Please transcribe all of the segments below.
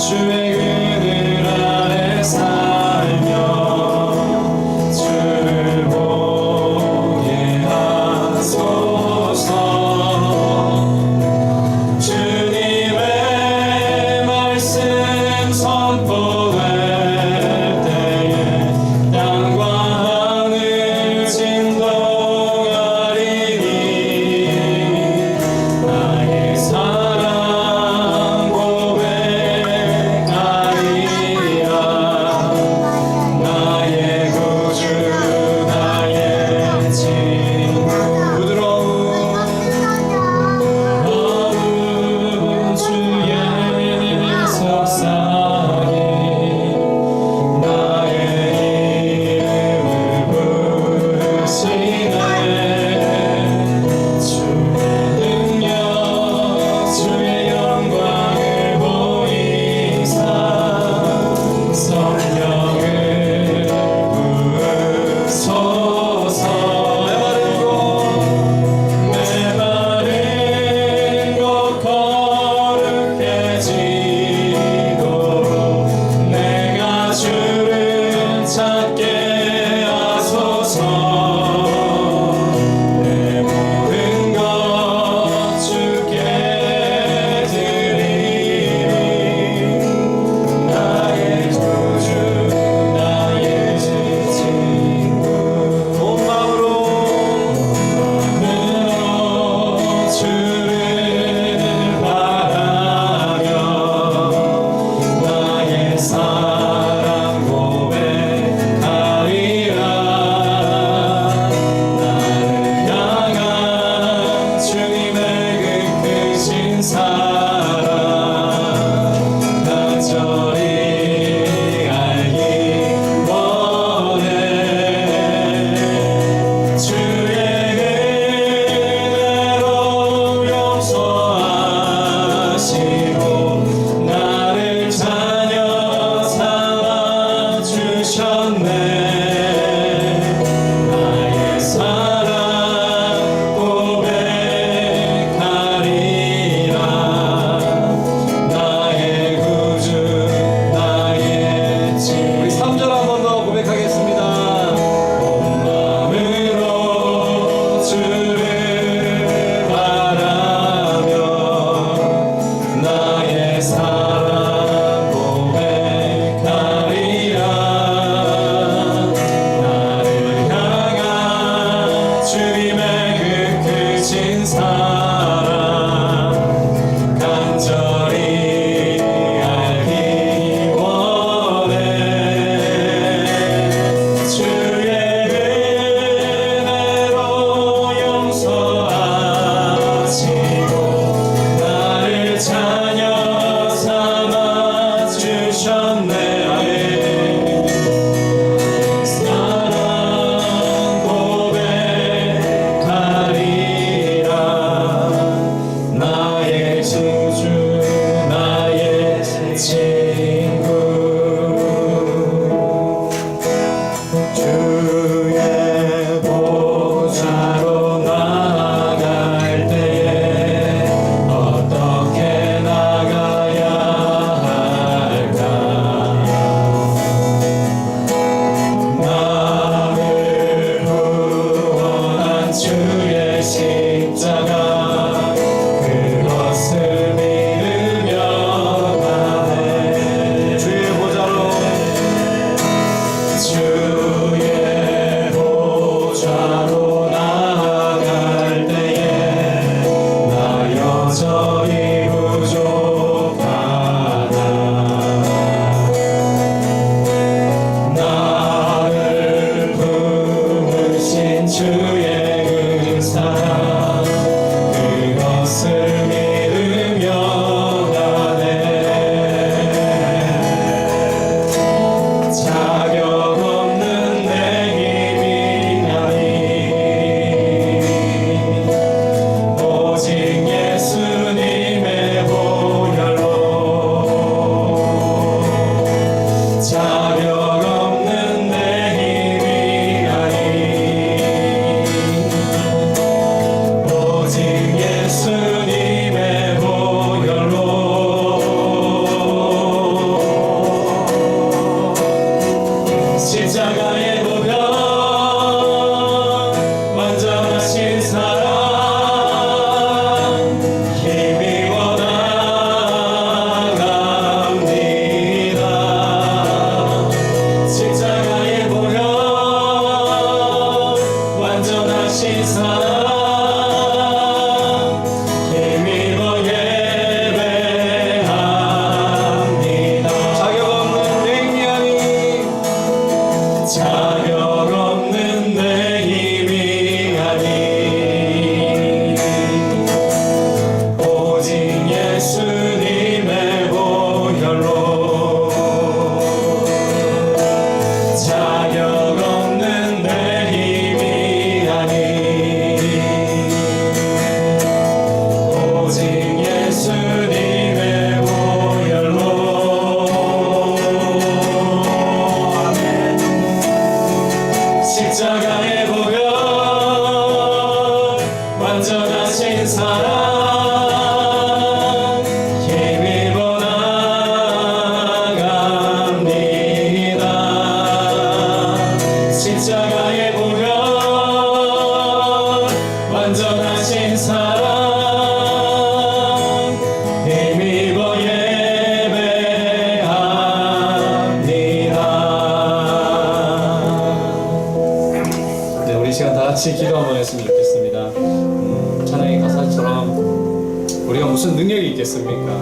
주의 그늘 아래 살며 주를 보게 하소서. 주님의 말씀 선포될 때에 땅과 하늘 진동하리니 나의 사랑 고백하리라. 같이 기도 한번 했으면 좋겠습니다. 찬양의 가사처럼 우리가 무슨 능력이 있겠습니까?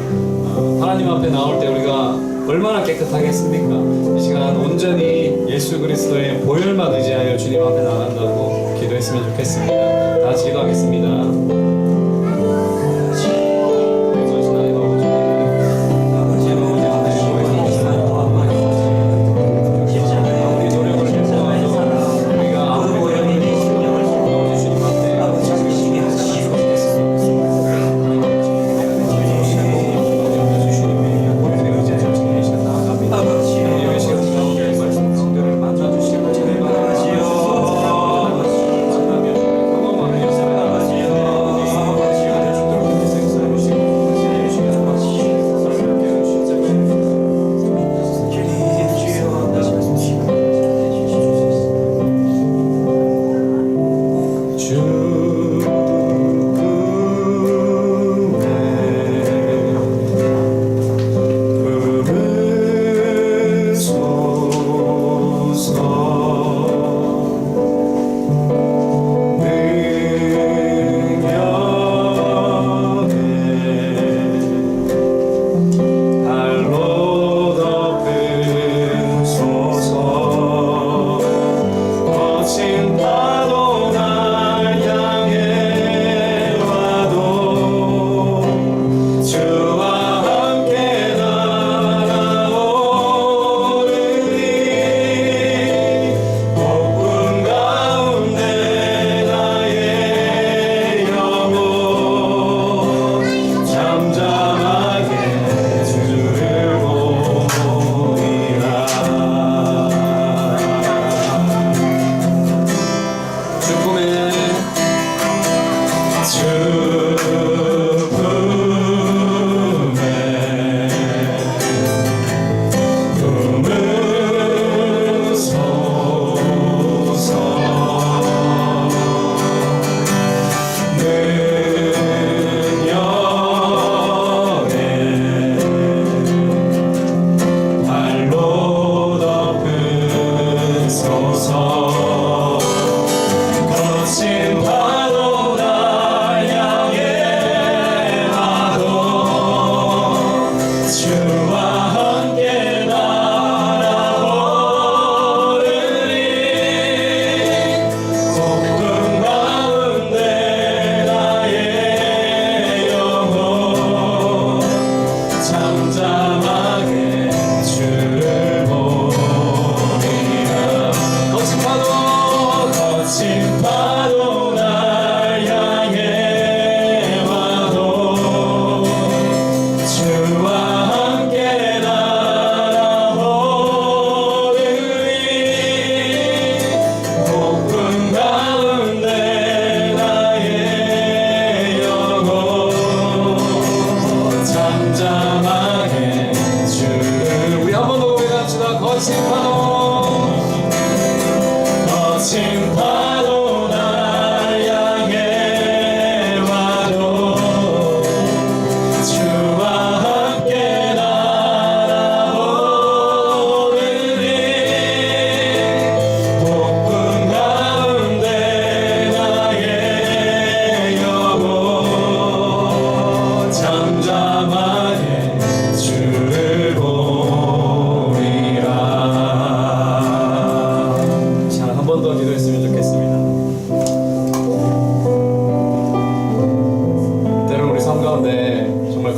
하나님 앞에 나올 때 우리가 얼마나 깨끗하겠습니까? 이 시간 온전히 예수 그리스도의 보혈만 의지하여 주님 앞에 나간다고 기도했으면 좋겠습니다. 다 같이 기도하겠습니다.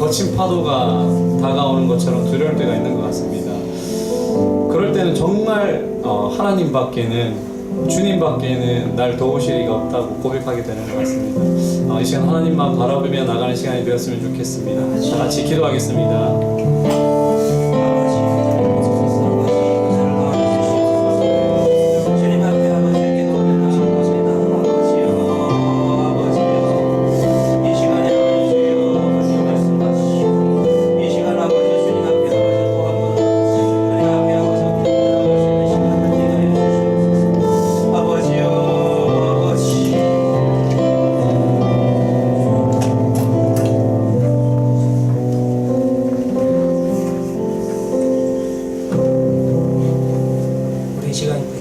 거친 파도가 다가오는 것처럼 두려울 때가 있는 것 같습니다. 그럴 때는 정말 하나님밖에는, 주님밖에는 날 도우실 리가 없다고 고백하게 되는 것 같습니다. 이 시간 하나님만 바라보며 나가는 시간이 되었으면 좋겠습니다. 다 같이 기도하겠습니다.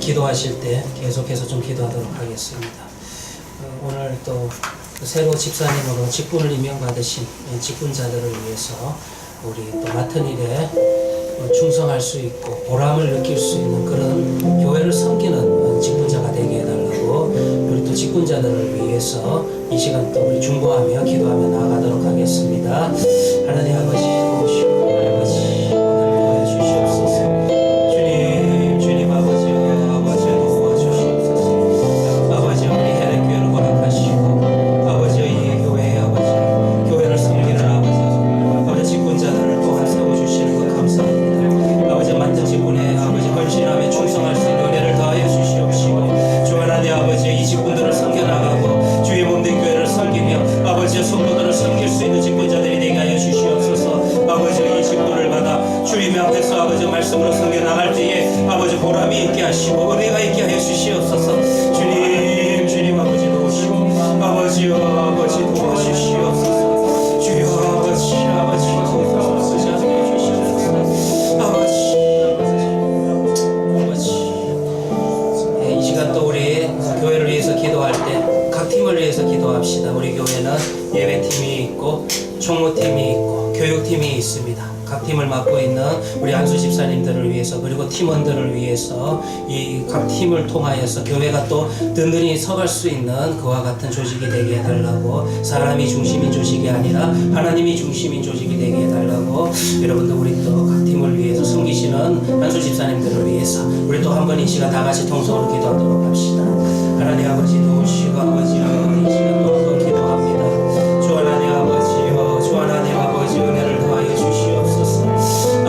기도하실 때 계속해서 좀 기도하도록 하겠습니다. 또 새로 집사님으로 직분을 임명받으신 직분자들을 위해서 우리 또 맡은 일에 충성할 수 있고 보람을 느낄 수 있는 그런 교회를 섬기는 직분자가 되게 해달라고 우리 또 직분자들을 위해서 이 시간 또 우리 중보하며 기도하며 나아가도록 하겠습니다. 하나님 아버지 오시고 아버지 오늘 도와주시옵소서. 주님 아버지 도와주시옵소서. 아버지 우리 혜택교회를 허락하시고 아버지 이 교회 아버지 교회를 섬기는 아버지 직분자들을 또한 세워주시는 것 감사합니다. 아버지 만든 직분에 아버지 헌신하며 충성할 수 있는 은혜를 더하여 주시옵시고 주 하나님 아버지 이 직분들을 섬겨나가고 주의 몸된 교회를 섬기며 아버지의 성도들을 섬길 수 있는 직분자들이 되게 하여 주시옵소서. 아버지 이 직분을 받아 주님 앞에서 아버지 말씀으로 섬겨나갈 때에 아버지 보람이 있게 하시고 은혜가 있게 하여 주시옵소서. 주님 아버지 도우시고 아버지 도와주시옵소서. 주여 아버지 도와주시옵소서. 이 시간 또 우리 교회를 위해서 기도할 때 각 팀을 위해서 기도합시다. 우리 교회는 예배팀이 있고 총무팀이 있고 교육팀이 있습니다. 각 팀을 맡고 있는 우리 안수 집사님들을 위해서 그리고 팀원들을 위해서 이 각 팀을 통하여서 교회가 또 든든히 서갈 수 있는 그와 같은 조직이 되게 해달라고 사람이 중심인 조직이 아니라 하나님이 중심인 조직이 되게 해달라고 여러분들 우리 또 각 팀을 위해서 섬기시는 안수 집사님들을 위해서 우리 또 한 번 이 시간 다 같이 통성으로 기도하도록 합시다. 하나님 아버지 도우시고 아버지 이 시간 또 한 번 기도합니다. 주 하나님 아버지여 주 하나님 아버지 은혜를 더하여 주시옵소서.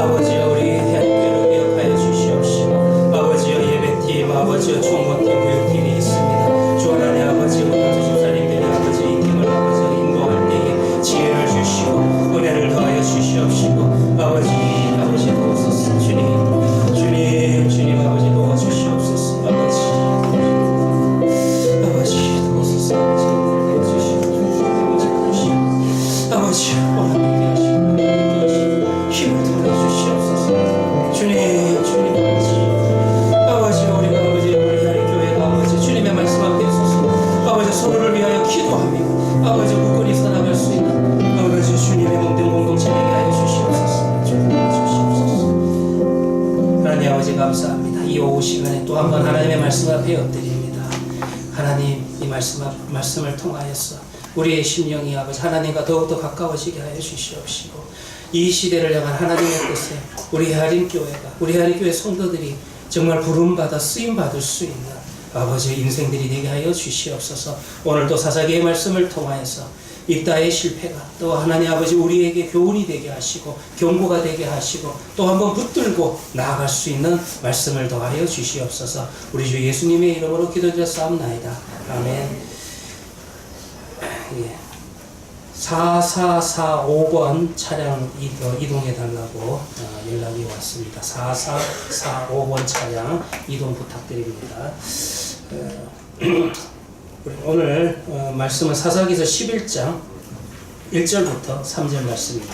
아버지여 우리 대한교회를 기억하여 주시옵시고 아버지여 예배팀 아버지여 총무팀 교육팀이 있습니다. 주 하나님 아버지 우리 집사님들이 아버지 이 팀을 아버지 인도할 때에 지혜를 주시고 은혜를 더하여 주시옵시고 아버지 도우소서. 주님 아버지 도와주시옵소서. 아버지 도우소서. 아버지 원하게 하시고 힘을 더해 주시옵소서. 주님 아버지 우리가 아버지 우리 하나님교회가 아버지 주님의 말씀 앞에 서서 아버지 서로를 위하여 기도하며 아버지 굳건히 살아갈 수 있는 아버지 주님의 몸된 공동체 되게 하여 주시옵소서. 주시옵소서. 하나님 아버지 감사합니다. 이 오후 시간에 또 한 번 하나님의 말씀 앞에 엎드립니다. 하나님 이 말씀을 통하여서 우리의 심령이 아버지 하나님과 더욱더 가까워지게 하여 주시옵시고 이 시대를 향한 하나님의 뜻에 우리 하나님교회 성도들이 정말 부름받아 쓰임받을 수 있는 아버지의 인생들이 되게 하여 주시옵소서. 오늘도 사사기의 말씀을 통하여서 입다의 실패가 또 하나님 아버지 우리에게 교훈이 되게 하시고 경고가 되게 하시고 또 한번 붙들고 나아갈 수 있는 말씀을 더하여 주시옵소서. 우리 주 예수님의 이름으로 기도드렸사옵나이다. 아멘. 예. 4445번 차량 이동해달라고 연락이 왔습니다. 4445번 차량 이동 부탁드립니다. 오늘 말씀은 사사기서 11장 1절부터 3절 말씀입니다.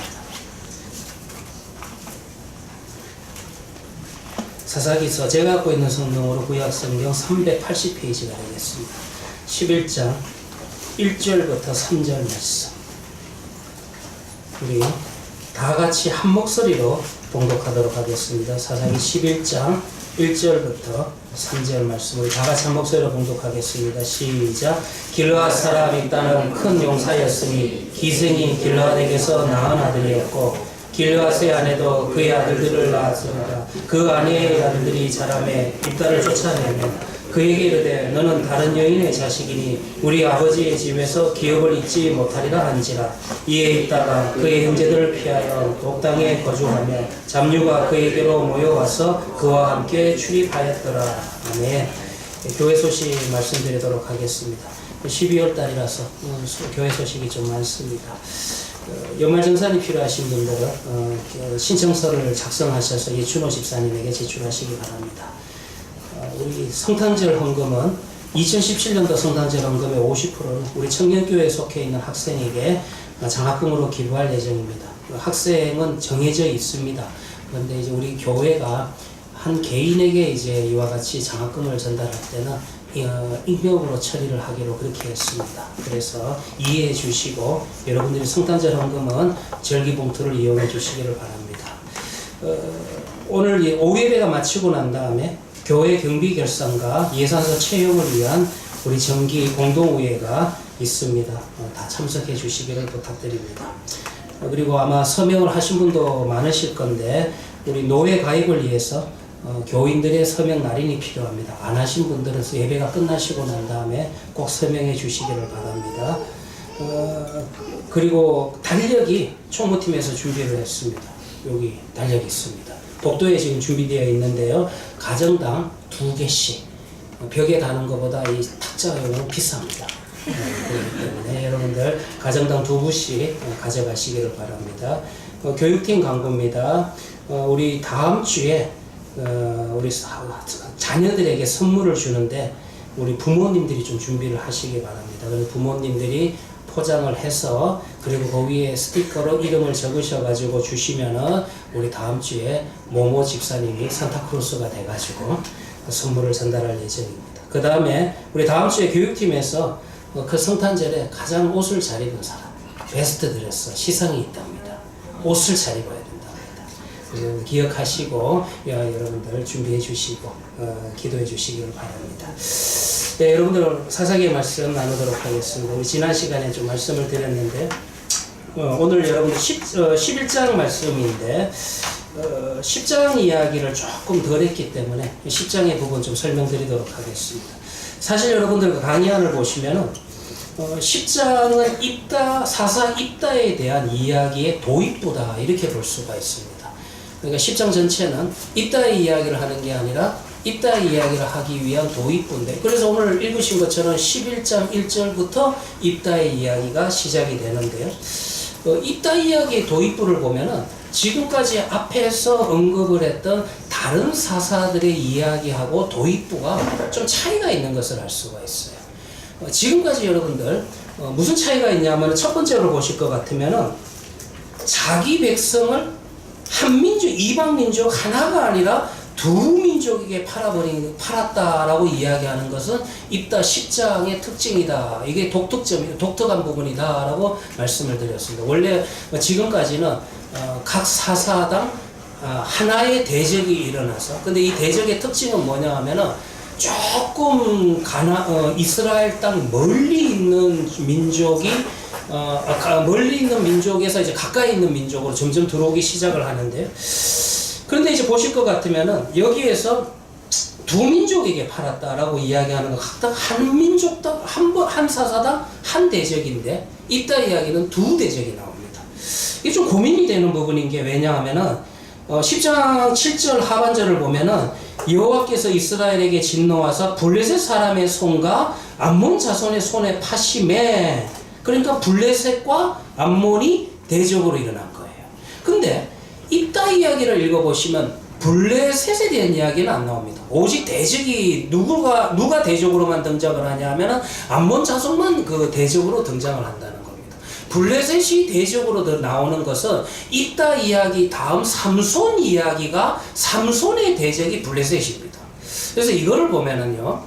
사사기서 제가 갖고 있는 성경으로 구약성경 380페이지가 되겠습니다. 11장 1절부터 3절 말씀. 우리 다 같이 한 목소리로 봉독하도록 하겠습니다. 사사기 11장 1절부터 3절 말씀 우리 다 같이 한 목소리로 봉독하겠습니다. 시작. 길르앗 사람 입다는 큰 용사였으니 기생이 길르앗에게서 낳은 아들이었고 길르앗의 아내도 그의 아들들을 낳았습니다. 그 아내의 아들들이 자라매 입다를 쫓아내며 그에게 이르되 너는 다른 여인의 자식이니 우리 아버지의 집에서 기업을 잊지 못하리라 한지라. 이에 있다가 그의 형제들을 피하여 독당에 거주하며 잡류가 그에게로 모여와서 그와 함께 출입하였더라. 아멘. 교회 소식 말씀드리도록 하겠습니다. 12월 달이라서 교회 소식이 좀 많습니다. 연말정산이 필요하신 분들은 신청서를 작성하셔서 예춘호 집사님에게 제출하시기 바랍니다. 우리 성탄절 헌금은 2017년도 성탄절 헌금의 50%는 우리 청년교회에 속해 있는 학생에게 장학금으로 기부할 예정입니다. 학생은 정해져 있습니다. 그런데 이제 우리 교회가 한 개인에게 이제 이와 같이 장학금을 전달할 때는 익명으로 처리를 하기로 그렇게 했습니다. 그래서 이해해 주시고 여러분들이 성탄절 헌금은 절기봉투를 이용해 주시기를 바랍니다. 오늘 이 오후 예배가 마치고 난 다음에 교회 경비 결산과 예산서 채용을 위한 우리 정기 공동의회가 있습니다. 다 참석해 주시기를 부탁드립니다. 그리고 아마 서명을 하신 분도 많으실 건데 우리 노회 가입을 위해서 교인들의 서명 날인이 필요합니다. 안 하신 분들은 예배가 끝나시고 난 다음에 꼭 서명해 주시기를 바랍니다. 그리고 달력이 총무팀에서 준비를 했습니다. 여기 달력이 있습니다. 복도에 지금 준비되어 있는데요. 가정당 2개씩 벽에 다는 것보다 이 탁자가 너무 비쌉니다. 그렇기 때문에 여러분들 가정당 2부씩 가져가시기를 바랍니다. 교육팀 광고입니다. 우리 다음 주에 우리 자녀들에게 선물을 주는데 우리 부모님들이 좀 준비를 하시기 바랍니다. 그래서 부모님들이 포장을 해서 그리고 그 위에 스티커로 이름을 적으셔 가지고 주시면은 우리 다음 주에 모모 집사님이 산타크루스가 돼 가지고 선물을 전달할 예정입니다. 그 다음에 우리 다음 주에 교육팀에서 그 성탄절에 가장 옷을 잘 입은 사람 베스트 드레서 시상이 있답니다. 옷을 잘 입어야 된답니다. 기억하시고 여러분들 준비해 주시고 기도해 주시기를 바랍니다. 네, 여러분들 사사기의 말씀 나누도록 하겠습니다. 우리 지난 시간에 좀 말씀을 드렸는데 오늘 여러분들 11장 말씀인데 10장 이야기를 조금 덜 했기 때문에 10장의 부분 좀 설명드리도록 하겠습니다. 사실 여러분들 강의안을 보시면은 10장은 입다, 사사 입다에 대한 이야기의 도입부다 이렇게 볼 수가 있습니다. 그러니까 10장 전체는 입다의 이야기를 하는 게 아니라 입다의 이야기를 하기 위한 도입부인데 그래서 오늘 읽으신 것처럼 11장 1절부터 입다의 이야기가 시작이 되는데요. 입다 이야기의 도입부를 보면은 지금까지 앞에서 언급을 했던 다른 사사들의 이야기하고 도입부가 좀 차이가 있는 것을 알 수가 있어요. 지금까지 여러분들 무슨 차이가 있냐면 첫 번째로 보실 것 같으면은 자기 백성을 한 민족, 이방 민족 하나가 아니라 두 민족에게 팔았다라고 이야기하는 것은 입다 10장의 특징이다. 이게 독특한 부분이다라고 말씀을 드렸습니다. 원래 지금까지는 각 사사당 하나의 대적이 일어나서 근데 이 대적의 특징은 뭐냐 하면은 조금 이스라엘 땅 멀리 있는 민족이 멀리 있는 민족에서 이제 가까이 있는 민족으로 점점 들어오기 시작을 하는데요. 그런데 이제 보실 것 같으면은 여기에서 두 민족에게 팔았다라고 이야기하는 거 각각 한 민족당 한 사사당 한 대적인데 이따 이야기는 두 대적이 나옵니다. 이게 좀 고민이 되는 부분인 게 왜냐하면은 10장 7절 하반절을 보면은 여호와께서 이스라엘에게 진노하사 블레셋 사람의 손과 암몬 자손의 손에 파심해 그러니까 블레셋과 암몬이 대적으로 일어난 거예요. 근데 입다 이야기를 읽어보시면 블레셋에 대한 이야기는 안 나옵니다. 오직 대적이 누가 대적으로만 등장을 하냐 하면은 암몬 자손만 그 대적으로 등장을 한다는 겁니다. 블레셋이 대적으로 나오는 것은 입다 이야기 다음 삼손 이야기가 삼손의 대적이 블레셋입니다. 그래서 이거를 보면은요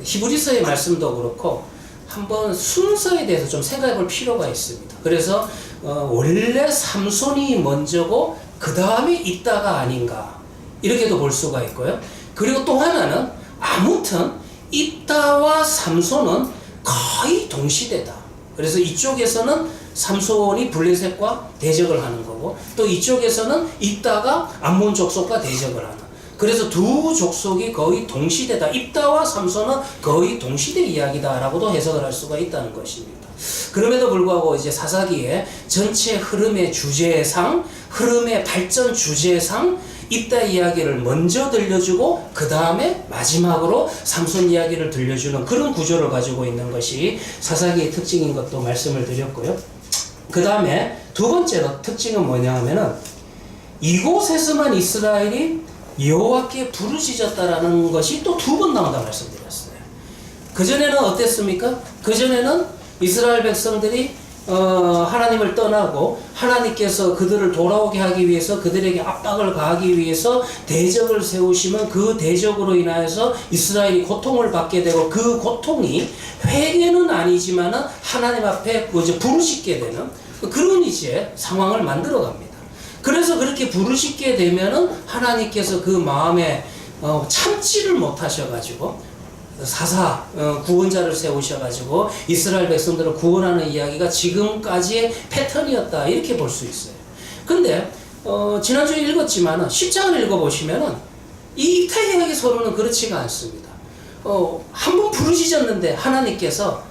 히브리서의 말씀도 그렇고 한번 순서에 대해서 좀 생각해 볼 필요가 있습니다. 그래서 원래 삼손이 먼저고 그 다음에 입다가 아닌가 이렇게도 볼 수가 있고요. 그리고 또 하나는 아무튼 입다와 삼손은 거의 동시대다. 그래서 이쪽에서는 삼손이 블레셋과 대적을 하는 거고 또 이쪽에서는 입다가 암몬 족속과 대적을 하는 그래서 두 족속이 거의 동시대다. 입다와 삼손은 거의 동시대 이야기다라고도 해석을 할 수가 있다는 것입니다. 그럼에도 불구하고 이제 사사기의 전체 흐름의 주제상, 흐름의 발전 주제상 입다 이야기를 먼저 들려주고 그 다음에 마지막으로 삼손 이야기를 들려주는 그런 구조를 가지고 있는 것이 사사기의 특징인 것도 말씀을 드렸고요. 그 다음에 두 번째로 특징은 뭐냐 하면은 이곳에서만 이스라엘이 여호와께 부르짖었다라는 것이 또 두 번 나온다 말씀드렸어요. 그전에는 어땠습니까? 그전에는 이스라엘 백성들이 하나님을 떠나고 하나님께서 그들을 돌아오게 하기 위해서 그들에게 압박을 가하기 위해서 대적을 세우시면 그 대적으로 인하여서 이스라엘이 고통을 받게 되고 그 고통이 회개는 아니지만은 하나님 앞에 부르짖게 되는 그런 이제 상황을 만들어 갑니다. 그래서 그렇게 부르짖게 되면은 하나님께서 그 마음에 참지를 못하셔가지고 사사 구원자를 세우셔가지고 이스라엘 백성들을 구원하는 이야기가 지금까지의 패턴이었다 이렇게 볼 수 있어요. 근데 지난주에 읽었지만은 10장을 읽어보시면은 이 이탈리아의 서로는 그렇지가 않습니다. 한 번 부르짖었는데 하나님께서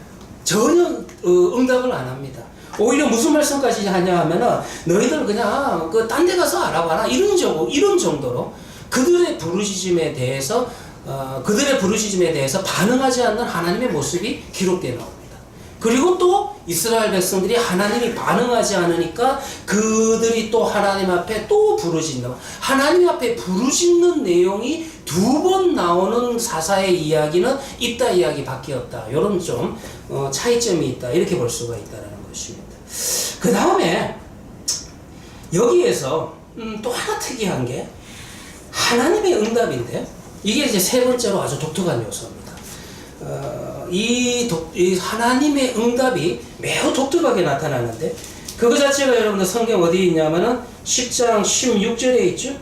전혀 응답을 안 합니다. 오히려 무슨 말씀까지 하냐 하면은 너희들 그냥 딴 데 가서 알아봐라 이런 정도로 그들의 부르짖음에 대해서 반응하지 않는 하나님의 모습이 기록되어 나옵니다. 그리고 또 이스라엘 백성들이 하나님이 반응하지 않으니까 그들이 또 하나님 앞에 또 부르짖는, 하나님 앞에 부르짖는 내용이 2번 나오는 사사의 이야기는 이따 이야기밖에 없다. 이런 좀 차이점이 있다. 이렇게 볼 수가 있다는 것입니다. 그 다음에 여기에서 또 하나 특이한 게 하나님의 응답인데 이게 이제 세 번째로 아주 독특한 요소입니다. 이 하나님의 응답이 매우 독특하게 나타나는데 그거 자체가 여러분들 성경 어디 있냐면은 10장 16절에 있죠.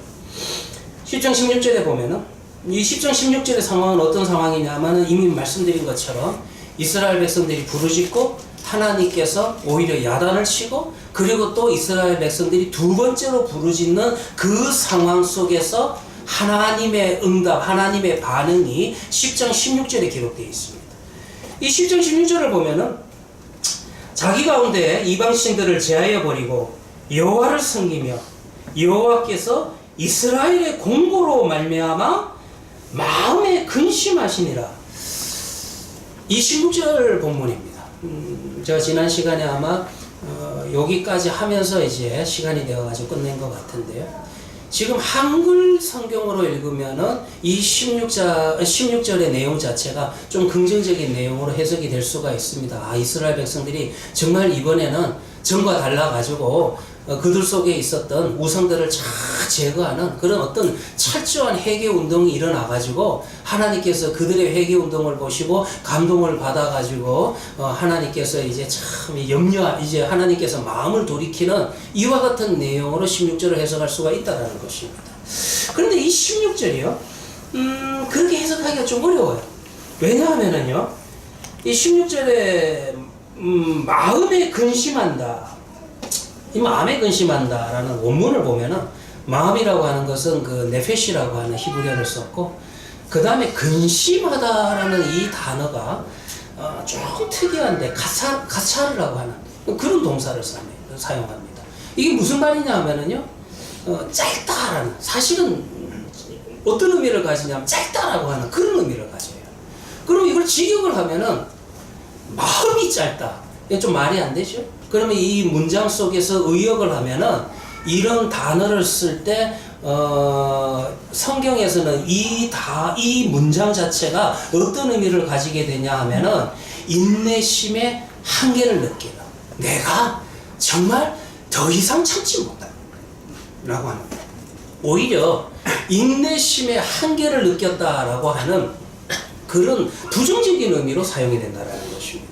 10장 16절에 보면은 이 10장 16절의 상황은 어떤 상황이냐면은 이미 말씀드린 것처럼 이스라엘 백성들이 부르짖고 하나님께서 오히려 야단을 치고 그리고 또 이스라엘 백성들이 2번째로 부르짖는 그 상황 속에서 하나님의 응답, 하나님의 반응이 10장 16절에 기록되어 있습니다. 이 10장 16절을 보면은 자기 가운데 이방신들을 제하여 버리고 여호와를 섬기며 여호와께서 이스라엘의 공고로 말미암아 마음에 근심하시니라. 이 16절 본문입니다. 제가 지난 시간에 아마 여기까지 하면서 이제 시간이 되어가지고 끝낸 것 같은데요. 지금 한글 성경으로 읽으면은 이 16절의 내용 자체가 좀 긍정적인 내용으로 해석이 될 수가 있습니다. 이스라엘 백성들이 정말 이번에는 전과 달라가지고 그들 속에 있었던 우상들을 잘 제거하는 그런 어떤 철저한 회개 운동이 일어나가지고 하나님께서 그들의 회개 운동을 보시고 감동을 받아가지고 하나님께서 이제 참 이제 하나님께서 마음을 돌이키는 이와 같은 내용으로 16절을 해석할 수가 있다는 것입니다. 그런데 이 16절이요, 그렇게 해석하기가 좀 어려워요. 왜냐하면은요, 이 16절에 마음에 근심한다. 이 마음에 근심한다라는 원문을 보면은 마음이라고 하는 것은 그 네페시라고 하는 히브리어를 썼고 그 다음에 근심하다라는 이 단어가 조금 특이한데 가차르라고 하는 그런 동사를 사용합니다. 이게 무슨 말이냐 하면은요, 짧다라는, 사실은 어떤 의미를 가지냐면 짧다라고 하는 그런 의미를 가져요. 그럼 이걸 직역을 하면은 마음이 짧다. 이게 좀 말이 안 되죠? 그러면 이 문장 속에서 의역을 하면은 이런 단어를 쓸 때 성경에서는 이 문장 자체가 어떤 의미를 가지게 되냐 하면은 인내심의 한계를 느끼는, 내가 정말 더 이상 참지 못한다 라고 합니다. 오히려 인내심의 한계를 느꼈다라고 하는 그런 부정적인 의미로 사용이 된다는 것입니다.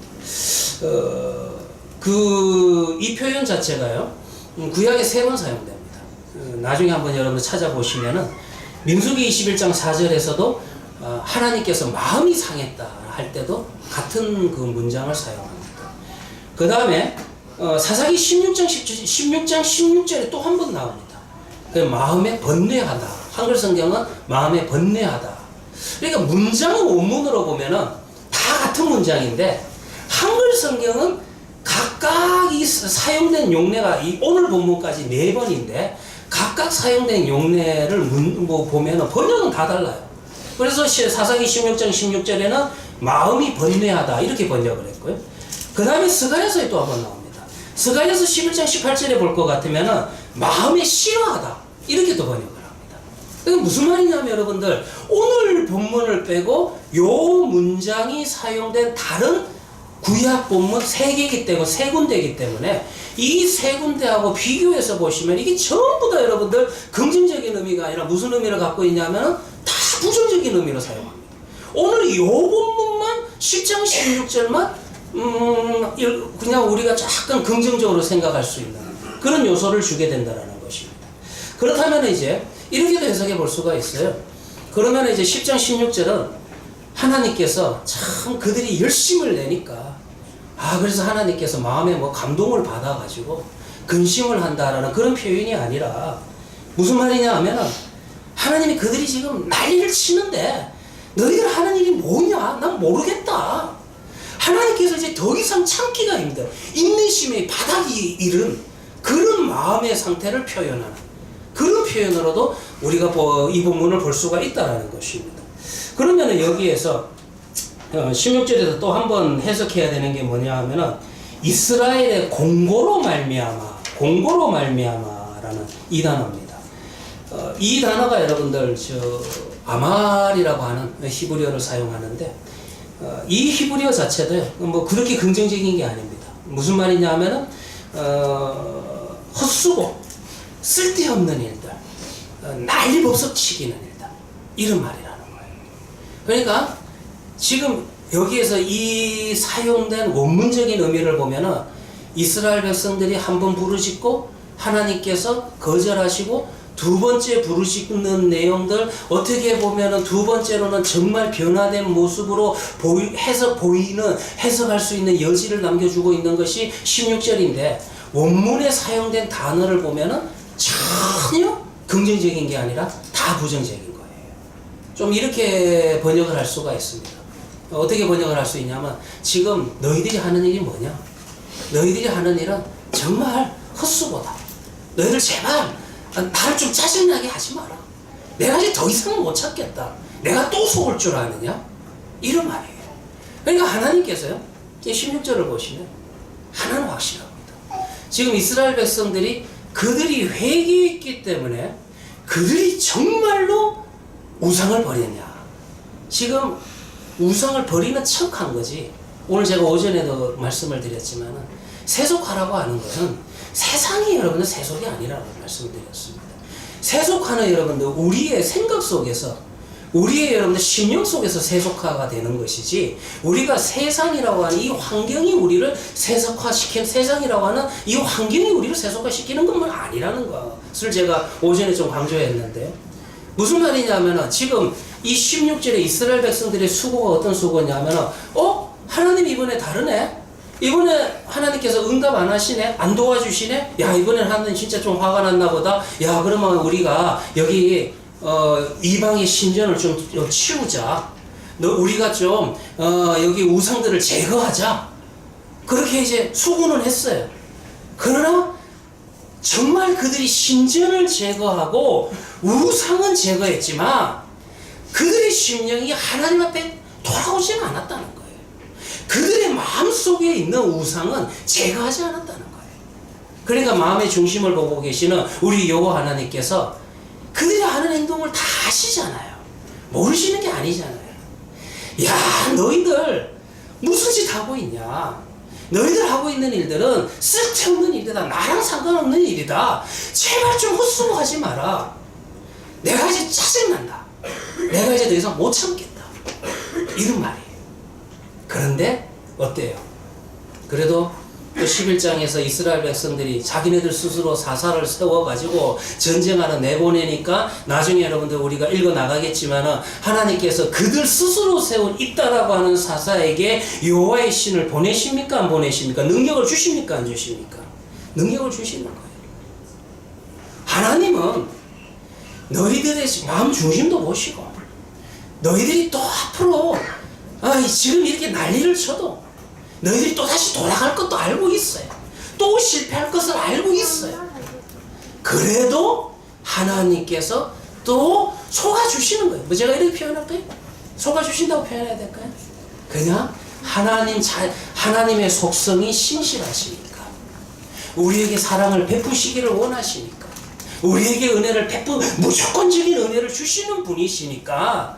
이 표현 자체가요, 구약에 3번 사용됩니다. 나중에 한번 여러분 찾아보시면은 민수기 21장 4절에서도 하나님께서 마음이 상했다 할 때도 같은 그 문장을 사용합니다. 그 다음에 사사기 16장 16절에 또 한 번 나옵니다. 그 마음에 번뇌하다. 한글 성경은 마음에 번뇌하다. 그러니까 문장 원문으로 보면은 다 같은 문장인데 한글 성경은 각각 이 사용된 용례가 오늘 본문까지 4번인데 각각 사용된 용례를 보면은 번역은 다 달라요. 그래서 사사기 16장 16절에는 마음이 번뇌하다 이렇게 번역을 했고요. 그 다음에 스가랴서에 또 한 번 나옵니다. 스가랴서 11장 18절에 볼 것 같으면은 마음에 싫어하다 이렇게 또 번역을 합니다. 이게 무슨 말이냐면 여러분들, 오늘 본문을 빼고 요 문장이 사용된 다른 구약 본문 3개이기 때문에 3군데이기 때문에 이 3군데하고 비교해서 보시면 이게 전부 다 여러분들 긍정적인 의미가 아니라 무슨 의미를 갖고 있냐면 다 부정적인 의미로 사용합니다. 오늘 이 본문만 10장 16절만 그냥 우리가 약간 긍정적으로 생각할 수 있는 그런 요소를 주게 된다는 것입니다. 그렇다면 이제 이렇게도 해석해 볼 수가 있어요. 그러면 이제 10장 16절은 하나님께서 참 그들이 열심을 내니까 그래서 하나님께서 마음에 뭐 감동을 받아가지고 근심을 한다라는 그런 표현이 아니라 무슨 말이냐 하면은 하나님이 그들이 지금 난리를 치는데 너희들 하는 일이 뭐냐? 난 모르겠다. 하나님께서 이제 더 이상 참기가 힘들어. 인내심의 바닥이 이른 그런 마음의 상태를 표현하는 그런 표현으로도 우리가 이 본문을 볼 수가 있다는 것입니다. 그러면 여기에서 16절에서 또 한 번 해석해야 되는 게 뭐냐 하면은 이스라엘의 공고로 말미암아라는 이 단어입니다. 이 단어가 여러분들 아말이라고 하는 히브리어를 사용하는데 이 히브리어 자체도 뭐 그렇게 긍정적인 게 아닙니다. 무슨 말이냐 하면은 헛수고 쓸데없는 일들, 난리법석치기는 일들 이런 말이라는 거예요. 그러니까 지금 여기에서 이 사용된 원문적인 의미를 보면은 이스라엘 백성들이 한번 부르짖고 하나님께서 거절하시고 두 번째 부르짖는 내용들 어떻게 보면은 두 번째로는 정말 변화된 모습으로 해석할 수 있는 여지를 남겨주고 있는 것이 16절인데 원문에 사용된 단어를 보면은 전혀 긍정적인 게 아니라 다 부정적인 거예요. 좀 이렇게 번역을 할 수가 있습니다. 어떻게 번역을 할 수 있냐면 지금 너희들이 하는 일이 뭐냐? 너희들이 하는 일은 정말 헛수고다. 너희들 제발 나를 좀 짜증나게 하지 마라. 내가 이제 더 이상은 못 참겠다. 내가 또 속을 줄 아느냐? 이런 말이에요. 그러니까 하나님께서요, 16절을 보시면 하나는 확실합니다. 지금 이스라엘 백성들이 그들이 회개했기 때문에 그들이 정말로 우상을 버렸냐? 지금 우상을 버리는 척 한 거지. 오늘 제가 오전에도 말씀을 드렸지만 세속하라고 하는 것은 세상이 여러분들 세속이 아니라고 말씀드렸습니다. 세속하는 여러분들 우리의 생각 속에서 우리의 여러분들 심령 속에서 세속화가 되는 것이지 우리가 세상이라고 하는 이 환경이 우리를 세속화시키는 세상이라고 하는 이 환경이 우리를 세속화시키는 것만 아니라는 것을 제가 오전에 좀 강조했는데요. 무슨 말이냐면은 지금 이 16절에 이스라엘 백성들의 수고가 어떤 수고냐면은 하나님 이번에 다르네? 이번에 하나님께서 응답 안 하시네? 안 도와주시네? 야, 이번엔 하나님 진짜 좀 화가 났나 보다. 야, 그러면 우리가 여기 이방의 신전을 좀 치우자. 우리가 좀 여기 우상들을 제거하자. 그렇게 이제 수고는 했어요. 그러나 정말 그들이 신전을 제거하고 우상은 제거했지만 그들의 심령이 하나님 앞에 돌아오지는 않았다는 거예요. 그들의 마음속에 있는 우상은 제거하지 않았다는 거예요. 그러니까 마음의 중심을 보고 계시는 우리 여호와 하나님께서 그들이 하는 행동을 다 아시잖아요. 모르시는 게 아니잖아요. 야, 너희들 무슨 짓 하고 있냐? 너희들 하고 있는 일들은 쓸데없는 일이다. 나랑 상관없는 일이다. 제발 좀 헛수고하지 마라. 내가 이제 짜증난다. 내가 이제 더 이상 못 참겠다. 이런 말이에요. 그런데 어때요? 그래도 또 11장에서 이스라엘 백성들이 자기네들 스스로 사사를 세워가지고 전쟁하러 내보내니까 나중에 여러분들 우리가 읽어나가겠지만은 하나님께서 그들 스스로 세운 입다라고 하는 사사에게 여호와의 신을 보내십니까? 안 보내십니까? 능력을 주십니까? 안 주십니까? 능력을 주시는 거예요. 하나님은 너희들의 마음 중심도 보시고 너희들이 또 앞으로 지금 이렇게 난리를 쳐도 너희들이 또 다시 돌아갈 것도 알고 있어요. 또 실패할 것을 알고 있어요. 그래도 하나님께서 또 속아주시는 거예요. 뭐 제가 이렇게 표현할까요? 속아주신다고 표현해야 될까요? 그냥 하나님의 속성이 신실하시니까 우리에게 사랑을 베푸시기를 원하시니까 우리에게 은혜를 무조건적인 은혜를 주시는 분이시니까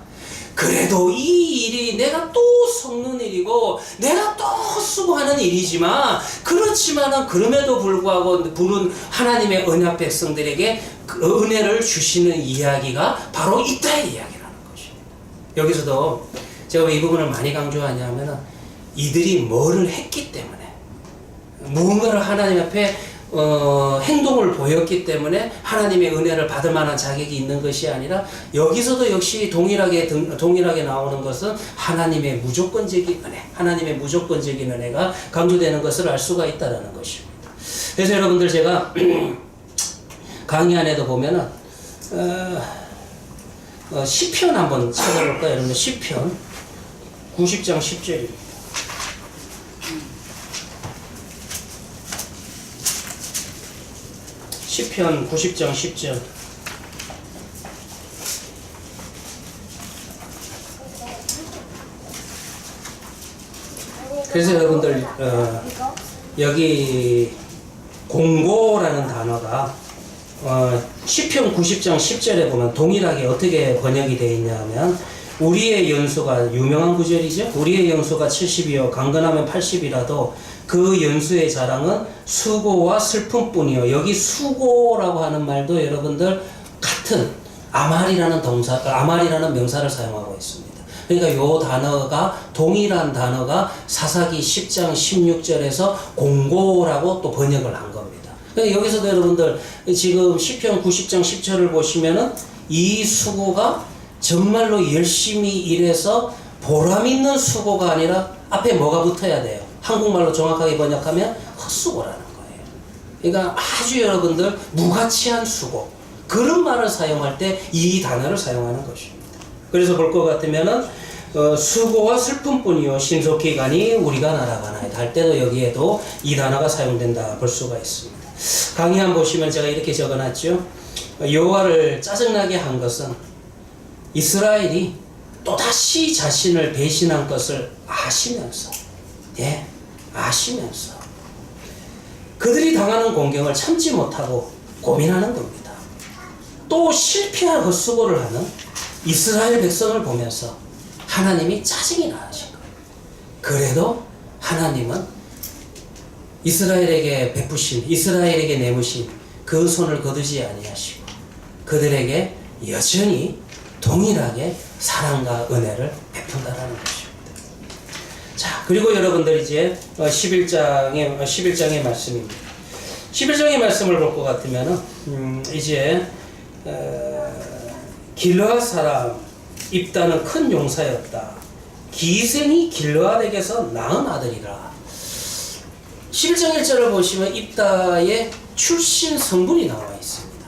그래도 이 일이 내가 또 섞는 일이고 내가 또 수고하는 일이지만 그렇지만은 그럼에도 불구하고 부른 하나님의 언약 백성들에게 그 은혜를 주시는 이야기가 바로 이따의 이야기라는 것입니다. 여기서도 제가 왜 이 부분을 많이 강조하냐면은 이들이 뭐를 했기 때문에 무언가를 하나님 앞에 행동을 보였기 때문에 하나님의 은혜를 받을 만한 자격이 있는 것이 아니라 여기서도 역시 동일하게 나오는 것은 하나님의 무조건적인 은혜, 하나님의 무조건적인 은혜가 강조되는 것을 알 수가 있다는 것입니다. 그래서 여러분들 제가 강의 안에도 보면은 시편 한번 찾아볼까요? 여러분 시편 90장 10절입니다. 시편 90장 10절. 그래서 여러분들 여기 공고라는 단어가 시편 90장 10절에 보면 동일하게 어떻게 번역이 되어 있냐면 우리의 연수가 유명한 구절이죠. 우리의 연수가 70이요 강건하면 80이라도 그 연수의 자랑은 수고와 슬픔뿐이요. 여기 수고라고 하는 말도 여러분들 같은 아말이라는 명사를 사용하고 있습니다. 그러니까 요 단어가 동일한 단어가 사사기 10장 16절에서 공고라고 또 번역을 한 겁니다. 그러니까 여기서도 여러분들 지금 시편 90장 10절을 보시면은 이 수고가 정말로 열심히 일해서 보람 있는 수고가 아니라 앞에 뭐가 붙어야 돼요? 한국말로 정확하게 번역하면 헛수고라는 거예요. 그러니까 아주 여러분들 무가치한 수고, 그런 말을 사용할 때 이 단어를 사용하는 것입니다. 그래서 볼 것 같으면은 수고와 슬픔뿐이요 신속히 가니 우리가 날아가나이다 할 때도 여기에도 이 단어가 사용된다 볼 수가 있습니다. 강의 한번 보시면 제가 이렇게 적어놨죠. 여호와를 짜증나게 한 것은 이스라엘이 또다시 자신을 배신한 것을 아시면서 아시면서 그들이 당하는 공경을 참지 못하고 고민하는 겁니다. 또 실패한 헛수고를 하는 이스라엘 백성을 보면서 하나님이 짜증이 나신 거예요. 그래도 하나님은 이스라엘에게 베푸신, 이스라엘에게 내무신 그 손을 거두지 아니하시고 그들에게 여전히 동일하게 사랑과 은혜를 베푼다라는 것입니다. 자, 그리고 여러분들 이제 11장의 말씀입니다. 11장의 말씀을 볼 것 같으면은 이제 길르앗 사람 입다는 큰 용사였다. 기생이 길르앗에게서 낳은 아들이라. 11장 1절을 보시면 입다의 출신 성분이 나와 있습니다.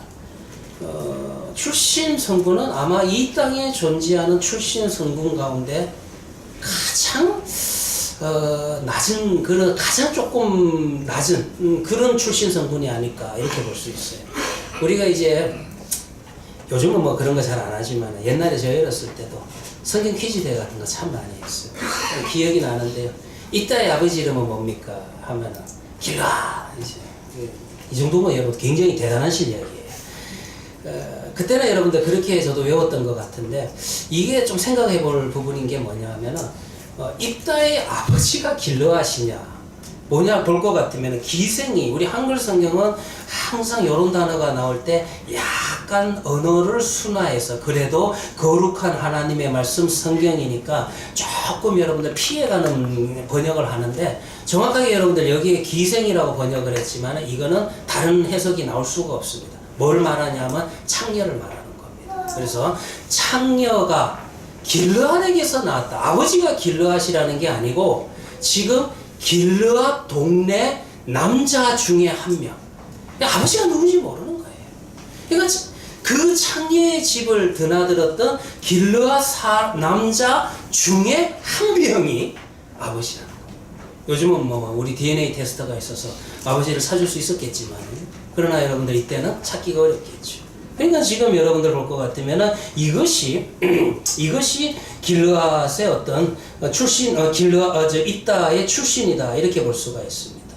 출신 성분은 아마 이 땅에 존재하는 출신 성분 가운데 가장 낮은, 가장 조금 낮은 그런 출신 성분이 아닐까 이렇게 볼 수 있어요. 우리가 이제 요즘은 뭐 그런 거 잘 안 하지만 옛날에 저 어렸을 때도 성경 퀴즈 대회 같은 거 참 많이 했어요. 기억이 나는데요. 이따의 아버지 이름은 뭡니까 하면은 길라 이 정도면 여러분 굉장히 대단한 실력이에요. 그때는 여러분들 그렇게 저도 외웠던 것 같은데 이게 좀 생각해 볼 부분인 게 뭐냐 하면은 입다의 아버지가 길르앗이냐 뭐냐 볼 것 같으면 기생이, 우리 한글 성경은 항상 이런 단어가 나올 때 약간 언어를 순화해서 그래도 거룩한 하나님의 말씀 성경이니까 조금 여러분들 피해가는 번역을 하는데 정확하게 여러분들 여기에 기생이라고 번역을 했지만 이거는 다른 해석이 나올 수가 없습니다. 뭘 말하냐면 창녀를 말하는 겁니다. 그래서 창녀가 길르앗에게서 나왔다. 아버지가 길르앗이라는 게 아니고 지금 길르앗 동네 남자 중에 한 명. 아버지가 누군지 모르는 거예요. 그러니까 그 창녀의 집을 드나들었던 길르앗 남자 중에 한 명이 아버지라는 거예요. 요즘은 뭐 우리 DNA 테스트가 있어서 아버지를 찾을 수 있었겠지만 그러나 여러분들 이때는 찾기가 어렵겠죠. 그러니까 지금 여러분들 볼 것 같으면은 이것이 길르앗의 어떤 출신, 입다의 출신이다 이렇게 볼 수가 있습니다.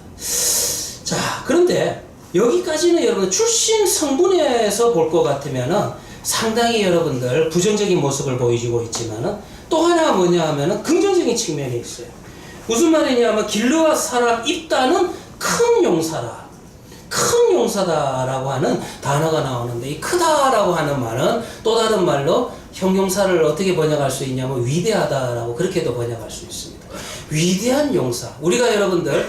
자, 그런데 여기까지는 여러분 출신 성분에서 볼 것 같으면은 상당히 여러분들 부정적인 모습을 보여주고 있지만은 또 하나가 뭐냐 하면은 긍정적인 측면이 있어요. 무슨 말이냐면 길르앗 사람 입다는 큰 용사라. 큰 용사다라고 하는 단어가 나오는데 이 크다라고 하는 말은 또 다른 말로 형용사를 어떻게 번역할 수 있냐면 위대하다라고 그렇게도 번역할 수 있습니다. 위대한 용사. 우리가 여러분들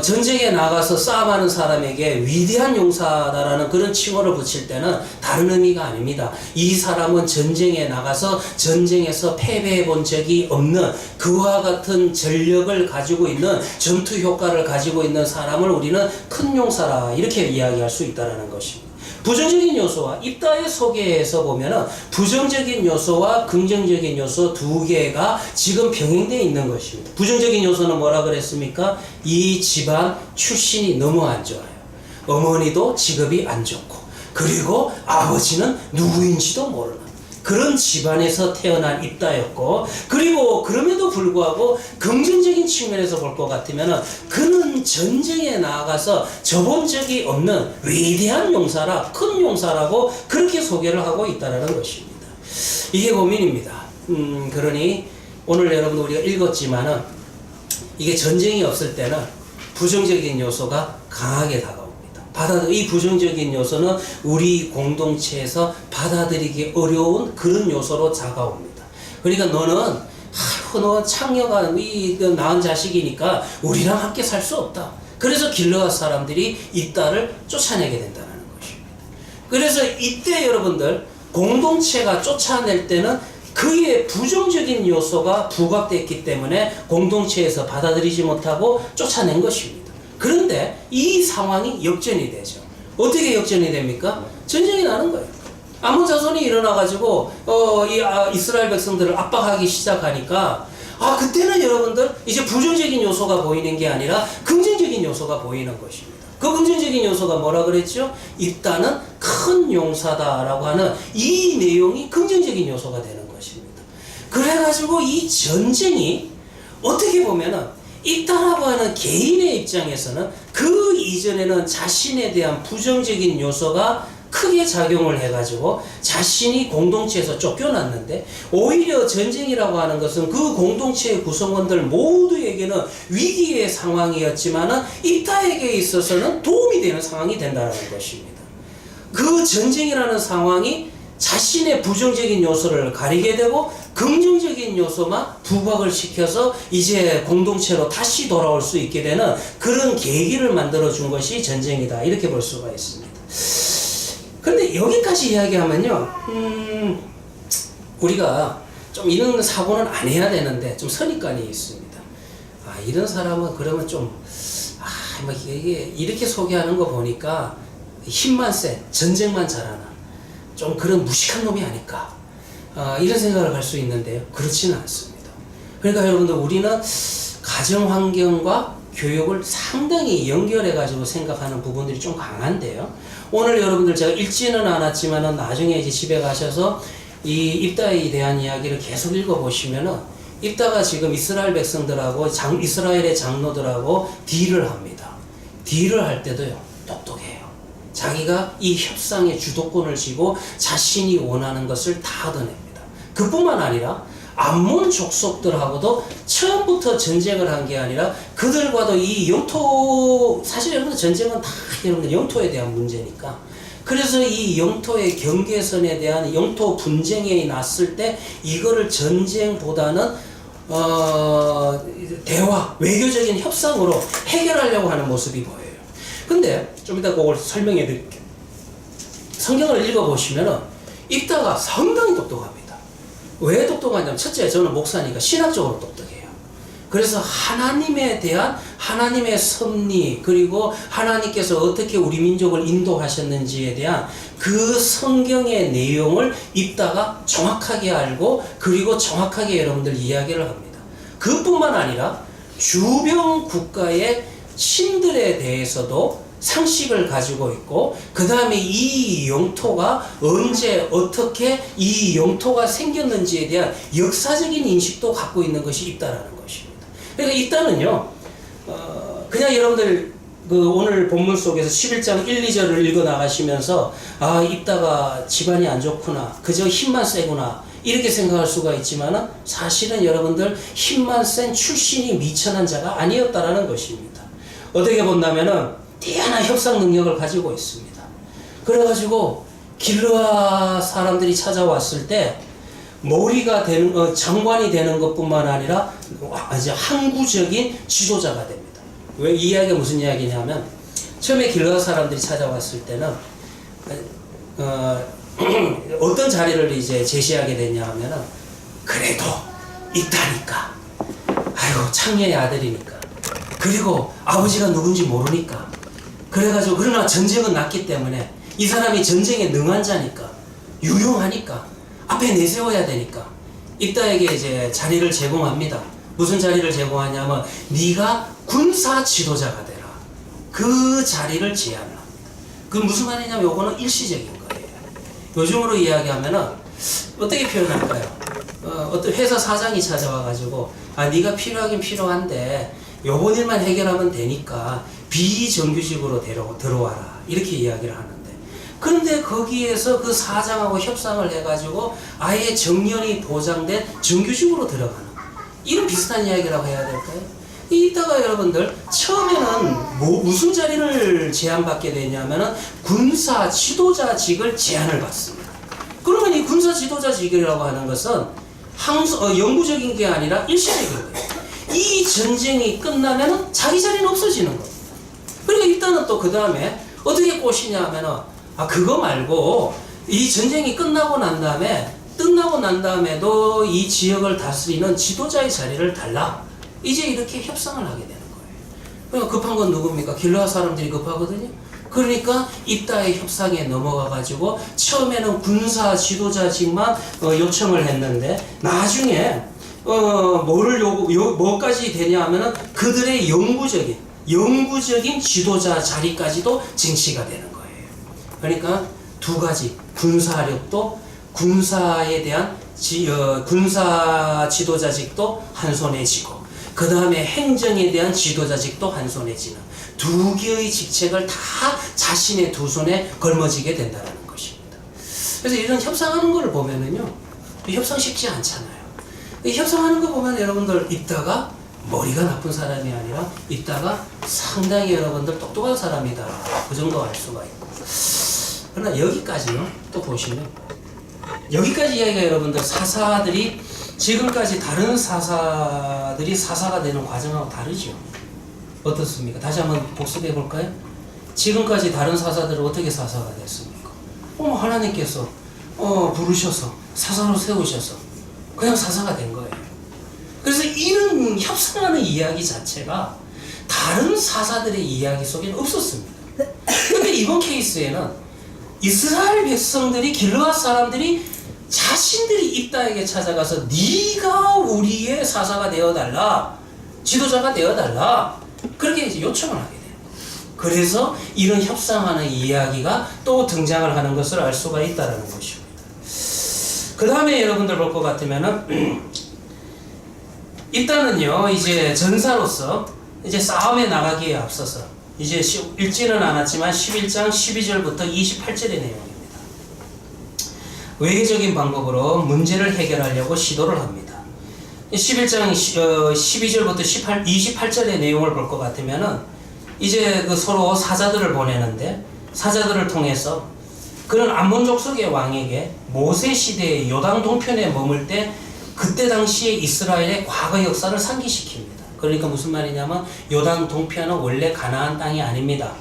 전쟁에 나가서 싸움하는 사람에게 위대한 용사다라는 그런 칭호를 붙일 때는 다른 의미가 아닙니다. 이 사람은 전쟁에 나가서 전쟁에서 패배해 본 적이 없는 그와 같은 전력을 가지고 있는 전투 효과를 가지고 있는 사람을 우리는 큰 용사라 이렇게 이야기할 수 있다는 것입니다. 부정적인 요소와 입다의 소개에서 보면은 부정적인 요소와 긍정적인 요소 두 개가 지금 병행되어 있는 것입니다. 부정적인 요소는 뭐라 그랬습니까? 이 집안 출신이 너무 안 좋아요. 어머니도 직업이 안 좋고, 그리고 아버지는 누구인지도 모르는 그런 집안에서 태어난 입다였고, 그리고 그럼에도 불구하고 긍정적인 측면에서 볼 것 같으면 그는 전쟁에 나아가서 저본 적이 없는 위대한 용사라, 큰 용사라고 그렇게 소개를 하고 있다는 것입니다. 이게 고민입니다. 그러니 오늘 여러분 우리가 읽었지만은 이게 전쟁이 없을 때는 부정적인 요소가 강하게 다가옵니다. 이 부정적인 요소는 우리 공동체에서 받아들이기 어려운 그런 요소로 다가옵니다. 그러니까 너는 너 창녀가 낳은 자식이니까 우리랑 함께 살 수 없다. 그래서 길르앗 사람들이 입다를 쫓아내게 된다는 것입니다. 그래서 이때 여러분들 공동체가 쫓아낼 때는 그의 부정적인 요소가 부각됐기 때문에 공동체에서 받아들이지 못하고 쫓아낸 것입니다. 그런데 이 상황이 역전이 되죠. 어떻게 역전이 됩니까? 전쟁이 나는 거예요. 아몬 자손이 일어나가지고 이스라엘 백성들을 압박하기 시작하니까 그때는 여러분들 이제 부정적인 요소가 보이는 게 아니라 긍정적인 요소가 보이는 것입니다. 그 긍정적인 요소가 뭐라 그랬죠? 입다는 큰 용사다라고 하는 이 내용이 긍정적인 요소가 되는 것입니다. 그래가지고 이 전쟁이 어떻게 보면은 입다라고 하는 개인의 입장에서는 그 이전에는 자신에 대한 부정적인 요소가 크게 작용을 해가지고 자신이 공동체에서 쫓겨났는데, 오히려 전쟁이라고 하는 것은 그 공동체의 구성원들 모두에게는 위기의 상황이었지만은 입다에게 있어서는 도움이 되는 상황이 된다는 것입니다. 그 전쟁이라는 상황이 자신의 부정적인 요소를 가리게 되고 긍정적인 요소만 부각을 시켜서 이제 공동체로 다시 돌아올 수 있게 되는 그런 계기를 만들어준 것이 전쟁이다, 이렇게 볼 수가 있습니다. 그런데 여기까지 이야기하면요, 우리가 좀 이런 사고는 안 해야 되는데 좀 선입관이 있습니다. 이런 사람은 그러면 좀 이게 이렇게 소개하는 거 보니까 힘만 센, 전쟁만 잘하는 좀 그런 무식한 놈이 아닐까, 이런 생각을 할 수 있는데요, 그렇지는 않습니다. 그러니까 여러분들, 우리는 가정 환경과 교육을 상당히 연결해 가지고 생각하는 부분들이 좀 강한데요, 오늘 여러분들 제가 읽지는 않았지만은 나중에 이제 집에 가셔서 이 입다에 대한 이야기를 계속 읽어보시면은, 입다가 지금 이스라엘 백성들하고 이스라엘의 장로들하고 딜을 합니다. 딜을 할 때도요, 똑똑해요. 자기가 이 협상의 주도권을 쥐고 자신이 원하는 것을 다 얻어냅니다. 그뿐만 아니라 암몬 족속들하고도 처음부터 전쟁을 한 게 아니라 그들과도 이 영토, 사실 여러분들 전쟁은 다 여러분들 영토에 대한 문제니까, 그래서 이 영토의 경계선에 대한 영토 분쟁이 났을 때 이거를 전쟁보다는 대화, 외교적인 협상으로 해결하려고 하는 모습이 보여요. 근데 좀 이따 그걸 설명해 드릴게요. 성경을 읽어보시면은 입다가 상당히 똑똑합니다. 왜 똑똑하냐면, 첫째, 저는 목사니까 신학적으로 똑똑해요. 그래서 하나님에 대한 하나님의 섭리, 그리고 하나님께서 어떻게 우리 민족을 인도하셨는지에 대한 그 성경의 내용을 입다가 정확하게 알고, 그리고 정확하게 여러분들 이야기를 합니다. 그뿐만 아니라 주변 국가의 신들에 대해서도 상식을 가지고 있고, 그 다음에 이 영토가 언제 어떻게 이 영토가 생겼는지에 대한 역사적인 인식도 갖고 있는 것이 입다라는 것입니다. 그러니까 입다는요, 그냥 여러분들 그 오늘 본문 속에서 11장 1, 2절을 읽어 나가시면서 아, 입다가 집안이 안 좋구나, 그저 힘만 세구나 이렇게 생각할 수가 있지만은 사실은 여러분들 힘만 센 출신이 미천한 자가 아니었다라는 것입니다. 어떻게 본다면은 뛰어난 협상 능력을 가지고 있습니다. 그래가지고 길르아 사람들이 찾아왔을 때 머리가 되는 장관이 되는 것뿐만 아니라 아주 항구적인 지도자가 됩니다. 왜 이 이야기가 무슨 이야기냐면 처음에 길르아 사람들이 찾아왔을 때는 어떤 자리를 이제 제시하게 됐냐 하면은 그래도 있다니까, 아이고 창녀의 아들이니까, 그리고 아버지가 누군지 모르니까, 그래가지고 그러나 전쟁은 났기 때문에 이 사람이 전쟁에 능한 자니까, 유용하니까 앞에 내세워야 되니까 입다에게 이제 자리를 제공합니다. 무슨 자리를 제공하냐면 네가 군사 지도자가 되라, 그 자리를 제안합니다. 그 무슨 말이냐면 요거는 일시적인 거예요. 요즘으로 이야기하면은 어떻게 표현할까요? 어떤 회사 사장이 찾아와가지고 아, 네가 필요하긴 필요한데 요번 일만 해결하면 되니까 비정규직으로 들어와라, 이렇게 이야기를 하는데, 그런데 거기에서 그 사장하고 협상을 해가지고 아예 정년이 보장된 정규직으로 들어가는 이런 비슷한 이야기라고 해야 될까요? 이따가 여러분들 처음에는 무슨 자리를 제안받게 되냐면은 군사 지도자직을 제안을 받습니다. 그러면 이 군사 지도자직이라고 하는 것은 영구적인 게 아니라 일시적인 거예요. 이 전쟁이 끝나면은 자기 자리는 없어지는 겁니다. 그러니까 일단은 또 그 다음에 어떻게 꼬시냐 하면은 아, 그거 말고 이 전쟁이 끝나고 난 다음에도 이 지역을 다스리는 지도자의 자리를 달라, 이제 이렇게 협상을 하게 되는 거예요. 그러니까 급한 건 누굽니까? 길르아 사람들이 급하거든요. 그러니까 입다의 협상에 넘어가 가지고 처음에는 군사 지도자직만 요청을 했는데 나중에 뭐까지 되냐 하면은 그들의 영구적인 지도자 자리까지도 쟁취가 되는 거예요. 그러니까 두 가지, 군사력도, 군사에 대한 군사 지도자직도 한 손에 쥐고, 그 다음에 행정에 대한 지도자직도 한 손에 쥐는 두 개의 직책을 다 자신의 두 손에 걸머지게 된다는 것입니다. 그래서 이런 협상하는 거를 보면은요, 협상 쉽지 않잖아요. 협상하는 거 보면 여러분들 입다가 머리가 나쁜 사람이 아니라 입다가 상당히 여러분들 똑똑한 사람이다, 그 정도 알 수가 있고. 그러나 여기까지요, 또 보시면 여기까지 이야기가 여러분들 사사들이 지금까지 다른 사사들이 사사가 되는 과정하고 다르죠. 어떻습니까? 다시 한번 복습해 볼까요? 지금까지 다른 사사들은 어떻게 사사가 됐습니까? 하나님께서 부르셔서 사사로 세우셔서 그냥 사사가 된 거예요. 그래서 이런 협상하는 이야기 자체가 다른 사사들의 이야기 속에는 없었습니다. 근데 이번 케이스에는 이스라엘 백성들이, 길르아 사람들이 자신들이 입다에게 찾아가서 네가 우리의 사사가 되어달라, 지도자가 되어달라, 그렇게 이제 요청을 하게 돼요. 그래서 이런 협상하는 이야기가 또 등장을 하는 것을 알 수가 있다는 것입니다. 그 다음에 여러분들 볼 것 같으면은 일단은요, 이제 전사로서 이제 싸움에 나가기에 앞서서 이제 읽지는 않았지만 11장 12절부터 28절의 내용입니다. 외교적인 방법으로 문제를 해결하려고 시도를 합니다. 11장 12절부터 28절의 내용을 볼 것 같으면은 이제 그 서로 사자들을 보내는데, 사자들을 통해서 그런 암몬 족속의 왕에게 모세 시대의 요단 동편에 머물 때 그때 당시에 이스라엘의 과거 역사를 상기시킵니다. 그러니까 무슨 말이냐면 요단 동편은 원래 가나안 땅이 아닙니다.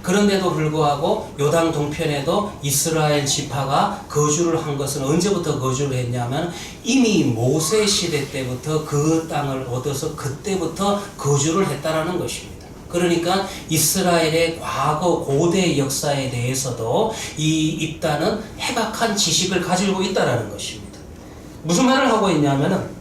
그런데도 불구하고 요단 동편에도 이스라엘 지파가 거주를 한 것은 언제부터 거주를 했냐면 이미 모세 시대 때부터 그 땅을 얻어서 그때부터 거주를 했다라는 것입니다. 그러니까 이스라엘의 과거 고대 역사에 대해서도 이 입다는 해박한 지식을 가지고 있다라는 것입니다. 무슨 말을 하고 있냐면은,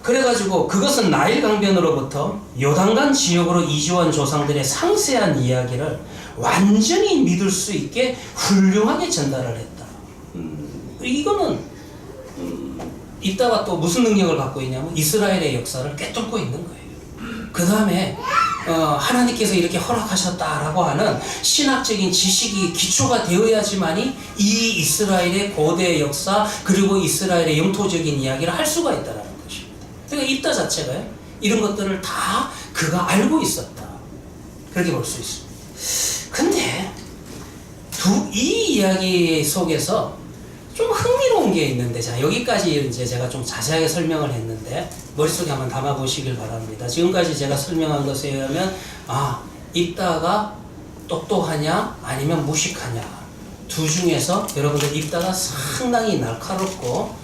그래가지고 그것은 나일 강변으로부터 요단강 지역으로 이주한 조상들의 상세한 이야기를 완전히 믿을 수 있게 훌륭하게 전달을 했다. 이거는 이따가 또 무슨 능력을 갖고 있냐면 이스라엘의 역사를 꿰뚫고 있는 거예요. 그 다음에 하나님께서 이렇게 허락하셨다라고 하는 신학적인 지식이 기초가 되어야지만이 이 이스라엘의 고대 역사 그리고 이스라엘의 영토적인 이야기를 할 수가 있다는 것입니다. 그러니까 입다 자체가요, 이런 것들을 다 그가 알고 있었다, 그렇게 볼 수 있습니다. 근데 이 이야기 속에서 좀 흥미로운 게 있는데, 자, 여기까지 이제 제가 좀 자세하게 설명을 했는데 머릿속에 한번 담아 보시길 바랍니다. 지금까지 제가 설명한 것에 의하면 입다가 똑똑하냐 아니면 무식하냐, 두 중에서 여러분들 입다가 상당히 날카롭고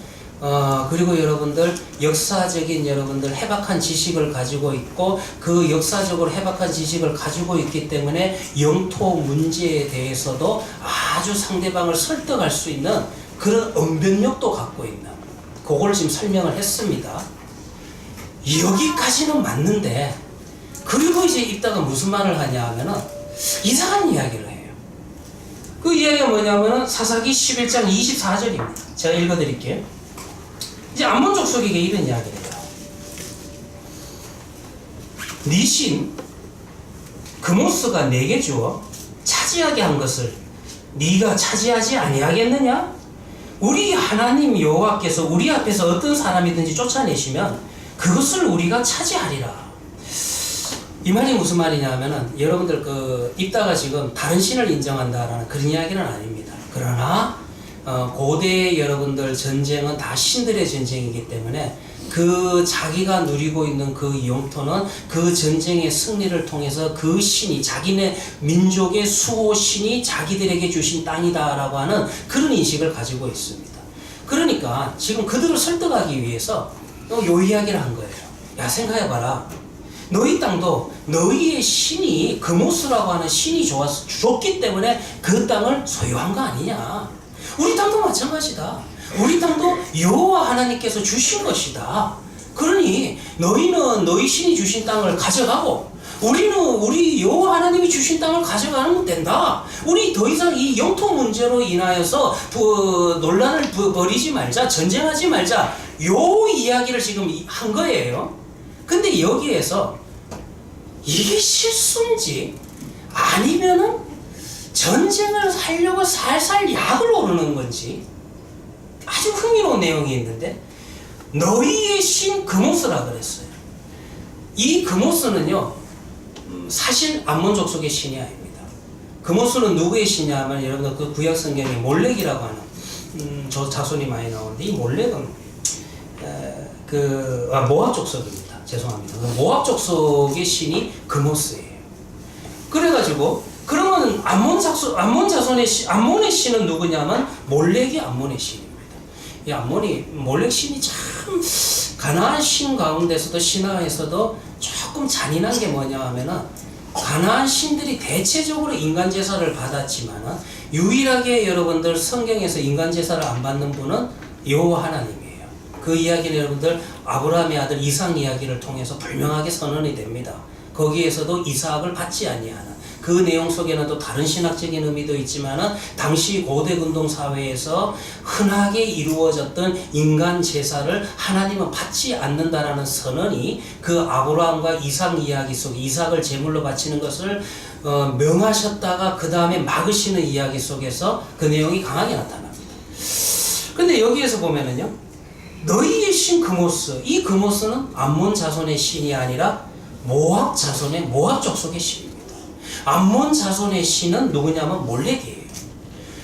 그리고 여러분들 역사적인 여러분들 해박한 지식을 가지고 있고, 그 역사적으로 해박한 지식을 가지고 있기 때문에 영토 문제에 대해서도 아주 상대방을 설득할 수 있는 그런 언변력도 갖고 있는, 그걸 지금 설명을 했습니다. 여기까지는 맞는데, 그리고 이제 입다가 무슨 말을 하냐 하면은 이상한 이야기를 해요. 그 이야기가 뭐냐면은 사사기 11장 24절입니다. 제가 읽어드릴게요. 이제 암몬 족속에게 이런 이야기를 해요. 네 신 그모스가 내게 주어 차지하게 한 것을 네가 차지하지 아니하겠느냐? 우리 하나님 여호와께서 우리 앞에서 어떤 사람이든지 쫓아내시면 그것을 우리가 차지하리라. 이 말이 무슨 말이냐 하면은, 여러분들 입다가 지금 다른 신을 인정한다라는 그런 이야기는 아닙니다. 그러나 고대 여러분들 전쟁은 다 신들의 전쟁이기 때문에 그 자기가 누리고 있는 그 영토는 그 전쟁의 승리를 통해서 그 신이, 자기네 민족의 수호신이 자기들에게 주신 땅이다라고 하는 그런 인식을 가지고 있습니다. 그러니까 지금 그들을 설득하기 위해서 요 이야기를 한 거예요. 야, 생각해봐라. 너희 땅도 너희의 신이 그모스라고 하는 신이 줬기 때문에 그 땅을 소유한 거 아니냐. 우리 땅도 마찬가지다. 우리 땅도 여호와 하나님께서 주신 것이다. 그러니 너희는 너희 신이 주신 땅을 가져가고, 우리는 우리 여호와 하나님이 주신 땅을 가져가면 된다. 우리 더 이상 이 영토 문제로 인하여서 논란을 벌이지 말자, 전쟁하지 말자, 요 이야기를 지금 한 거예요. 근데 여기에서 이게 실수인지 아니면은 전쟁을 하려고 살살 약을 오르는 건지 아주 흥미로운 내용이 있는데, 너희의 신 그모스라 그랬어요. 이 그모스는요, 사실 암몬 족속의 신이 아닙니다. 그모스는 누구의 신이냐 하면, 여러분들 그 구약 성경에 몰렉이라고 하는 저 자손이 많이 나오는데, 이 몰렉은 모압 족속입니다. 죄송합니다. 모압 족속의 신이 그모스예요. 그래가지고 그러면 암몬의 신은 누구냐면 몰렉이 암몬의 신입니다. 이 몰렉 신이 참 가나안 신 가운데서도, 신화에서도 조금 잔인한 게 뭐냐 하면은, 가나안 신들이 대체적으로 인간 제사를 받았지만은 유일하게 여러분들 성경에서 인간 제사를 안 받는 분은 여호와 하나님이에요. 그 이야기는 여러분들 아브라함의 아들 이삭 이야기를 통해서 분명하게 선언이 됩니다. 거기에서도 이삭을 받지 아니하는 그 내용 속에는 또 다른 신학적인 의미도 있지만은, 당시 고대 근동 사회에서 흔하게 이루어졌던 인간 제사를 하나님은 받지 않는다라는 선언이 그 아브라함과 이삭 이야기 속에 이삭을 제물로 바치는 것을 명하셨다가 그 다음에 막으시는 이야기 속에서 그 내용이 강하게 나타납니다. 근데 여기에서 보면은요, 너희의 신 그모스, 이 그모스는 암몬 자손의 신이 아니라 모압 자손의, 모압 족속의 신입니다. 암몬 자손의 신은 누구냐면 몰렉이에요.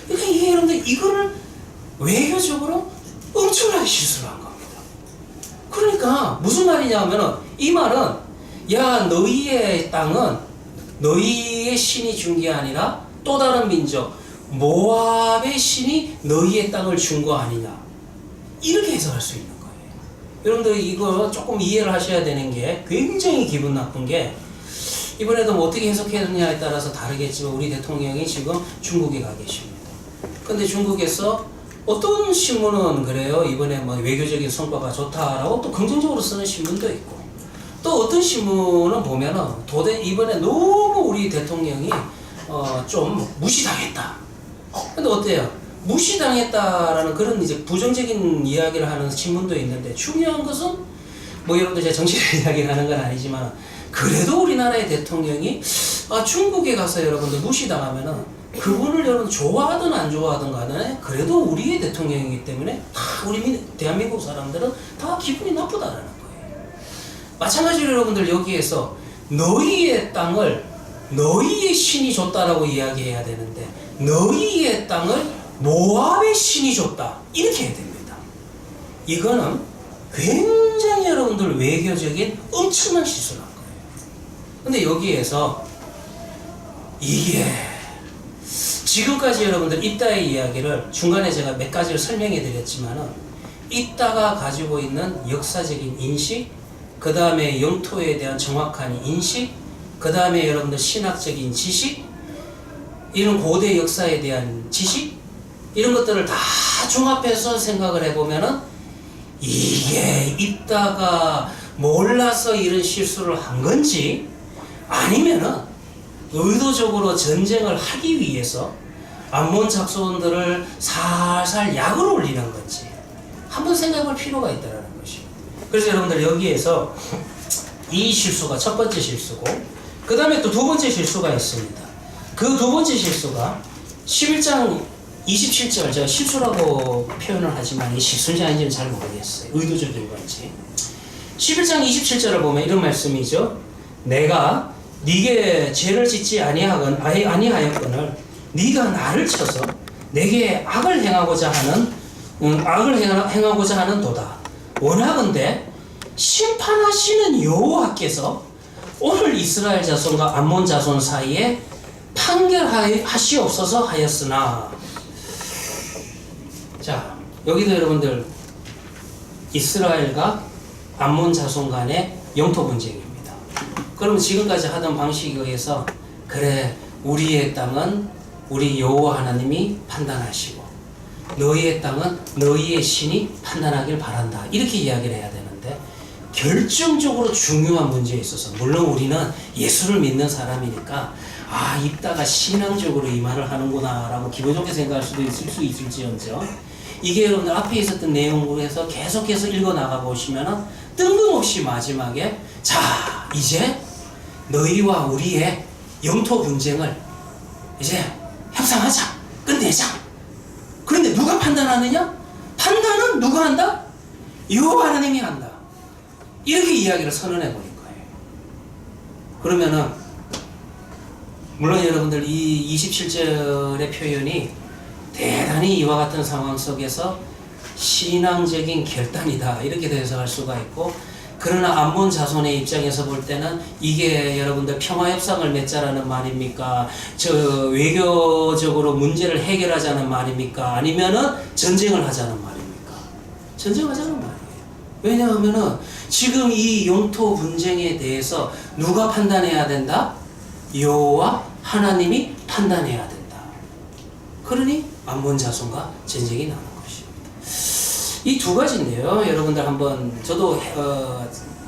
그러니까 이게 여러분들 이거를 외교적으로 엄청나게 실수를 한 겁니다. 그러니까 무슨 말이냐면은, 이 말은, 야, 너희의 땅은 너희의 신이 준 게 아니라 또 다른 민족 모압의 신이 너희의 땅을 준 거 아니냐, 이렇게 해석할 수 있는 거예요. 여러분들 이거 조금 이해를 하셔야 되는 게, 굉장히 기분 나쁜 게, 이번에도 뭐 어떻게 해석했느냐에 따라서 다르겠지만 우리 대통령이 지금 중국에 가 계십니다. 근데 중국에서 어떤 신문은 그래요, 이번에 뭐 외교적인 성과가 좋다라고 또 긍정적으로 쓰는 신문도 있고, 또 어떤 신문은 보면은 이번에 너무 우리 대통령이 좀 무시당했다. 근데 어때요? 무시당했다라는 그런 이제 부정적인 이야기를 하는 신문도 있는데, 중요한 것은 뭐 여러분들 제가 정치를 이야기를 하는 건 아니지만, 그래도 우리나라의 대통령이 중국에 가서 여러분들 무시당하면은 그분을 여러분 좋아하든 안 좋아하든 간에 그래도 우리의 대통령이기 때문에 다 우리 대한민국 사람들은 다 기분이 나쁘다라는 거예요. 마찬가지로 여러분들 여기에서 너희의 땅을 너희의 신이 줬다라고 이야기해야 되는데 너희의 땅을 모압의 신이 줬다 이렇게 해야 됩니다. 이거는 굉장히 여러분들 외교적인 엄청난 실수를 한 거예요. 근데 여기에서 이게 지금까지 여러분들 입다의 이야기를 중간에 제가 몇 가지를 설명해 드렸지만은 입다가 가지고 있는 역사적인 인식, 그 다음에 영토에 대한 정확한 인식, 그 다음에 여러분들 신학적인 지식, 이런 고대 역사에 대한 지식, 이런 것들을 다 종합해서 생각을 해보면은 이게 입다가 몰라서 이런 실수를 한 건지 아니면은 의도적으로 전쟁을 하기 위해서 암몬 작손들을 살살 약을 올리는 건지 한번 생각할 필요가 있다는 것입니다. 그래서 여러분들 여기에서 이 실수가 첫 번째 실수고 그 다음에 또 두 번째 실수가 있습니다. 그 두 번째 실수가 11장 27절, 제가 실수라고 표현을 하지만 이게 실수인지 아닌지는 잘 모르겠어요. 의도적인 건지. 11장 27절을 보면 이런 말씀이죠. 내가 네게 죄를 짓지 아니하였거늘 네가 나를 쳐서 내게 악을 행하고자 하는 도다. 원하건대 심판하시는 여호와께서 오늘 이스라엘 자손과 암몬 자손 사이에 판결하시옵소서 하였으나. 자, 여기도 여러분들 이스라엘과 암몬 자손 간의 영토 분쟁입니다. 그럼 지금까지 하던 방식에 의해서 그래 우리의 땅은 우리 여호와 하나님이 판단하시고 너희의 땅은 너희의 신이 판단하길 바란다 이렇게 이야기를 해야 되는데 결정적으로 중요한 문제에 있어서 물론 우리는 예수를 믿는 사람이니까 입다가 신앙적으로 이 말을 하는구나 라고 기본적으로 생각할 수도 있을 수 있을지언정 이게 여러분들 앞에 있었던 내용으로 해서 계속해서 읽어 나가 보시면은 뜬금없이 마지막에 자 이제 너희와 우리의 영토 분쟁을 이제 협상하자 끝내자. 그런데 누가 판단하느냐? 판단은 누가 한다? 여호와 하나님이 한다. 이렇게 이야기를 선언해 버린 거예요. 그러면은 물론 여러분들 이 27절의 표현이 대단히 이와 같은 상황 속에서 신앙적인 결단이다 이렇게 해석할 수가 있고 그러나 암몬 자손의 입장에서 볼 때는 이게 여러분들 평화협상을 맺자라는 말입니까? 외교적으로 문제를 해결하자는 말입니까? 아니면은 전쟁을 하자는 말입니까? 전쟁하자는 말이에요. 왜냐하면은 지금 이 영토 분쟁에 대해서 누가 판단해야 된다? 여호와 하나님이 판단해야 된다. 그러니 암몬 자손과 전쟁이 나는 것입니다. 이 두 가지인데요. 여러분들 한번 저도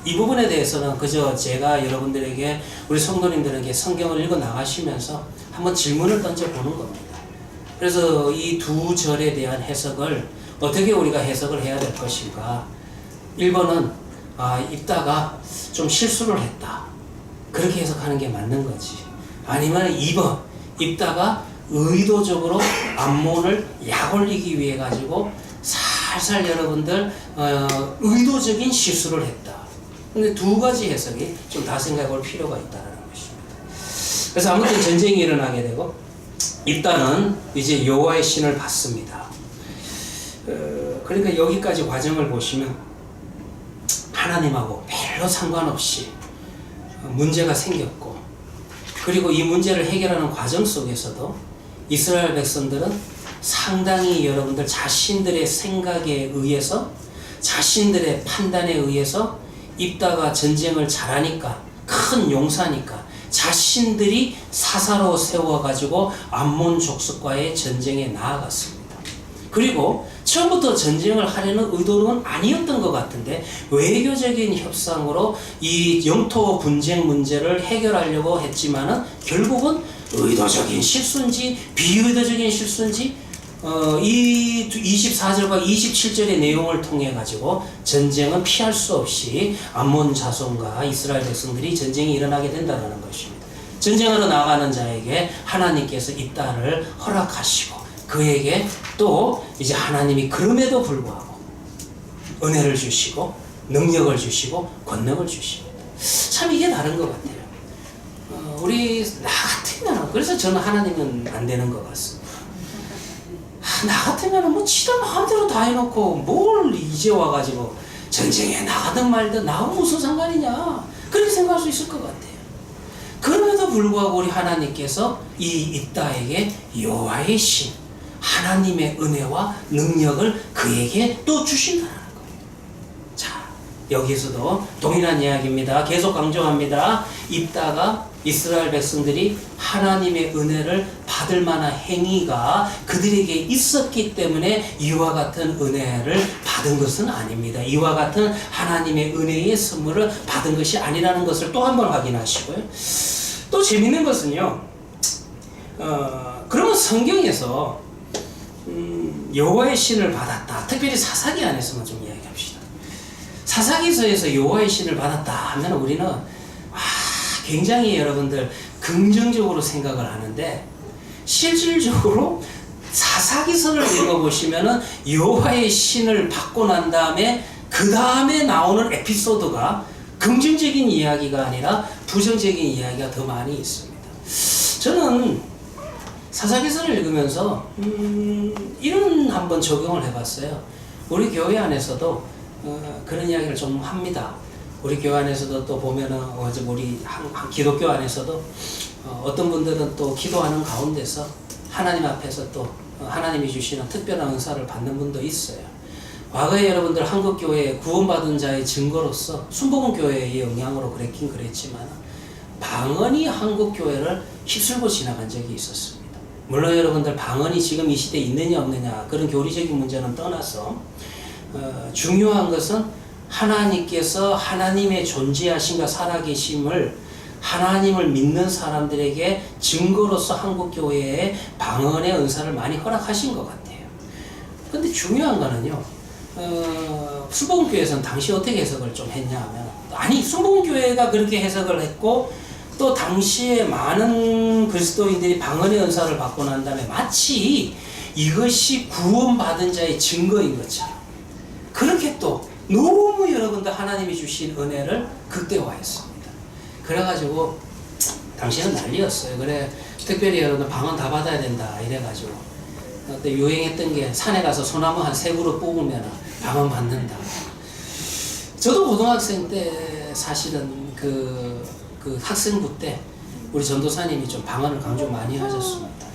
이 부분에 대해서는 그저 제가 여러분들에게 우리 성도님들에게 성경을 읽어 나가시면서 한번 질문을 던져보는 겁니다. 그래서 이 두 절에 대한 해석을 어떻게 우리가 해석을 해야 될 것인가. 1번은 입다가 좀 실수를 했다. 그렇게 해석하는 게 맞는 거지. 아니면 2번 입다가 의도적으로 암몬을 약올리기 위해 가지고 살살 여러분들 의도적인 실수를 했다. 근데 두 가지 해석이 좀 다 생각해 볼 필요가 있다는 것입니다. 그래서 아무튼 전쟁이 일어나게 되고 입다는 이제 여호와의 신을 받습니다. 그러니까 여기까지 과정을 보시면 하나님하고 별로 상관없이 문제가 생겼고 그리고 이 문제를 해결하는 과정 속에서도 이스라엘 백성들은 상당히 여러분들 자신들의 생각에 의해서 자신들의 판단에 의해서 입다가 전쟁을 잘하니까 큰 용사니까 자신들이 사사로 세워가지고 암몬 족속과의 전쟁에 나아갔습니다. 그리고 처음부터 전쟁을 하려는 의도는 아니었던 것 같은데 외교적인 협상으로 이 영토 분쟁 문제를 해결하려고 했지만은 결국은 의도적인 실수인지 비의도적인 실수인지 이 24절과 27절의 내용을 통해 가지고 전쟁은 피할 수 없이 암몬 자손과 이스라엘 백성들이 전쟁이 일어나게 된다는 것입니다. 전쟁하러 나가는 자에게 하나님께서 이 땅을 허락하시고 그에게 또 이제 하나님이 그럼에도 불구하고 은혜를 주시고 능력을 주시고 권능을 주십니다. 참 이게 다른 것 같아요. 우리 나 같으면 그래서 저는 하나님은 안 되는 것 같습니다. 나 같으면 뭐 지들 마음대로 다 해놓고 뭘 이제 와가지고 전쟁에 나가든 말든 나하고 무슨 상관이냐 그렇게 생각할 수 있을 것 같아요. 그럼에도 불구하고 우리 하나님께서 이 이따에게 여호와의 신 하나님의 은혜와 능력을 그에게 또 주신다는 거예요. 자, 여기서도 동일한 이야기입니다. 계속 강조합니다. 이따가 이스라엘 백성들이 하나님의 은혜를 받을 만한 행위가 그들에게 있었기 때문에 이와 같은 은혜를 받은 것은 아닙니다. 이와 같은 하나님의 은혜의 선물을 받은 것이 아니라는 것을 또 한 번 확인하시고요. 또 재밌는 것은요. 그러면 성경에서 여호와의 신을 받았다. 특별히 사사기 안에서만 좀 이야기합시다. 사사기서에서 여호와의 신을 받았다 하면 우리는 굉장히 여러분들 긍정적으로 생각을 하는데 실질적으로 사사기서를 읽어보시면은 여호와의 신을 받고 난 다음에 그 다음에 나오는 에피소드가 긍정적인 이야기가 아니라 부정적인 이야기가 더 많이 있습니다. 저는 사사기서를 읽으면서 이런 한번 적용을 해봤어요. 우리 교회 안에서도 그런 이야기를 좀 합니다. 우리 교회 안에서도 또 보면은 우리 기독교 안에서도 어떤 분들은 또 기도하는 가운데서 하나님 앞에서 또 하나님이 주시는 특별한 은사를 받는 분도 있어요. 과거에 여러분들 한국교회에 구원받은 자의 증거로서 순복음교회의 영향으로 그랬긴 그랬지만 방언이 한국교회를 휩쓸고 지나간 적이 있었습니다. 물론 여러분들 방언이 지금 이 시대에 있느냐 없느냐 그런 교리적인 문제는 떠나서 중요한 것은 하나님께서 하나님의 존재하심과 살아계심을 하나님을 믿는 사람들에게 증거로서 한국교회에 방언의 은사를 많이 허락하신 것 같아요. 근데 중요한 거는요, 순복음교회에서는 당시 어떻게 해석을 좀 했냐 하면, 아니, 순복음교회가 그렇게 해석을 했고, 또 당시에 많은 그리스도인들이 방언의 은사를 받고 난 다음에 마치 이것이 구원받은 자의 증거인 것처럼 그렇게 또 너무 여러분들 하나님이 주신 은혜를 극대화했습니다. 그래가지고 당시에는 난리였어요. 그래 특별히 여러분들 방언 다 받아야 된다 이래가지고 그때 유행했던 게 산에 가서 소나무 한 3그루 뽑으면 방언 받는다. 저도 고등학생 때 사실은 그 학생부 때 우리 전도사님이 좀 방언을 강조 많이 하셨습니다.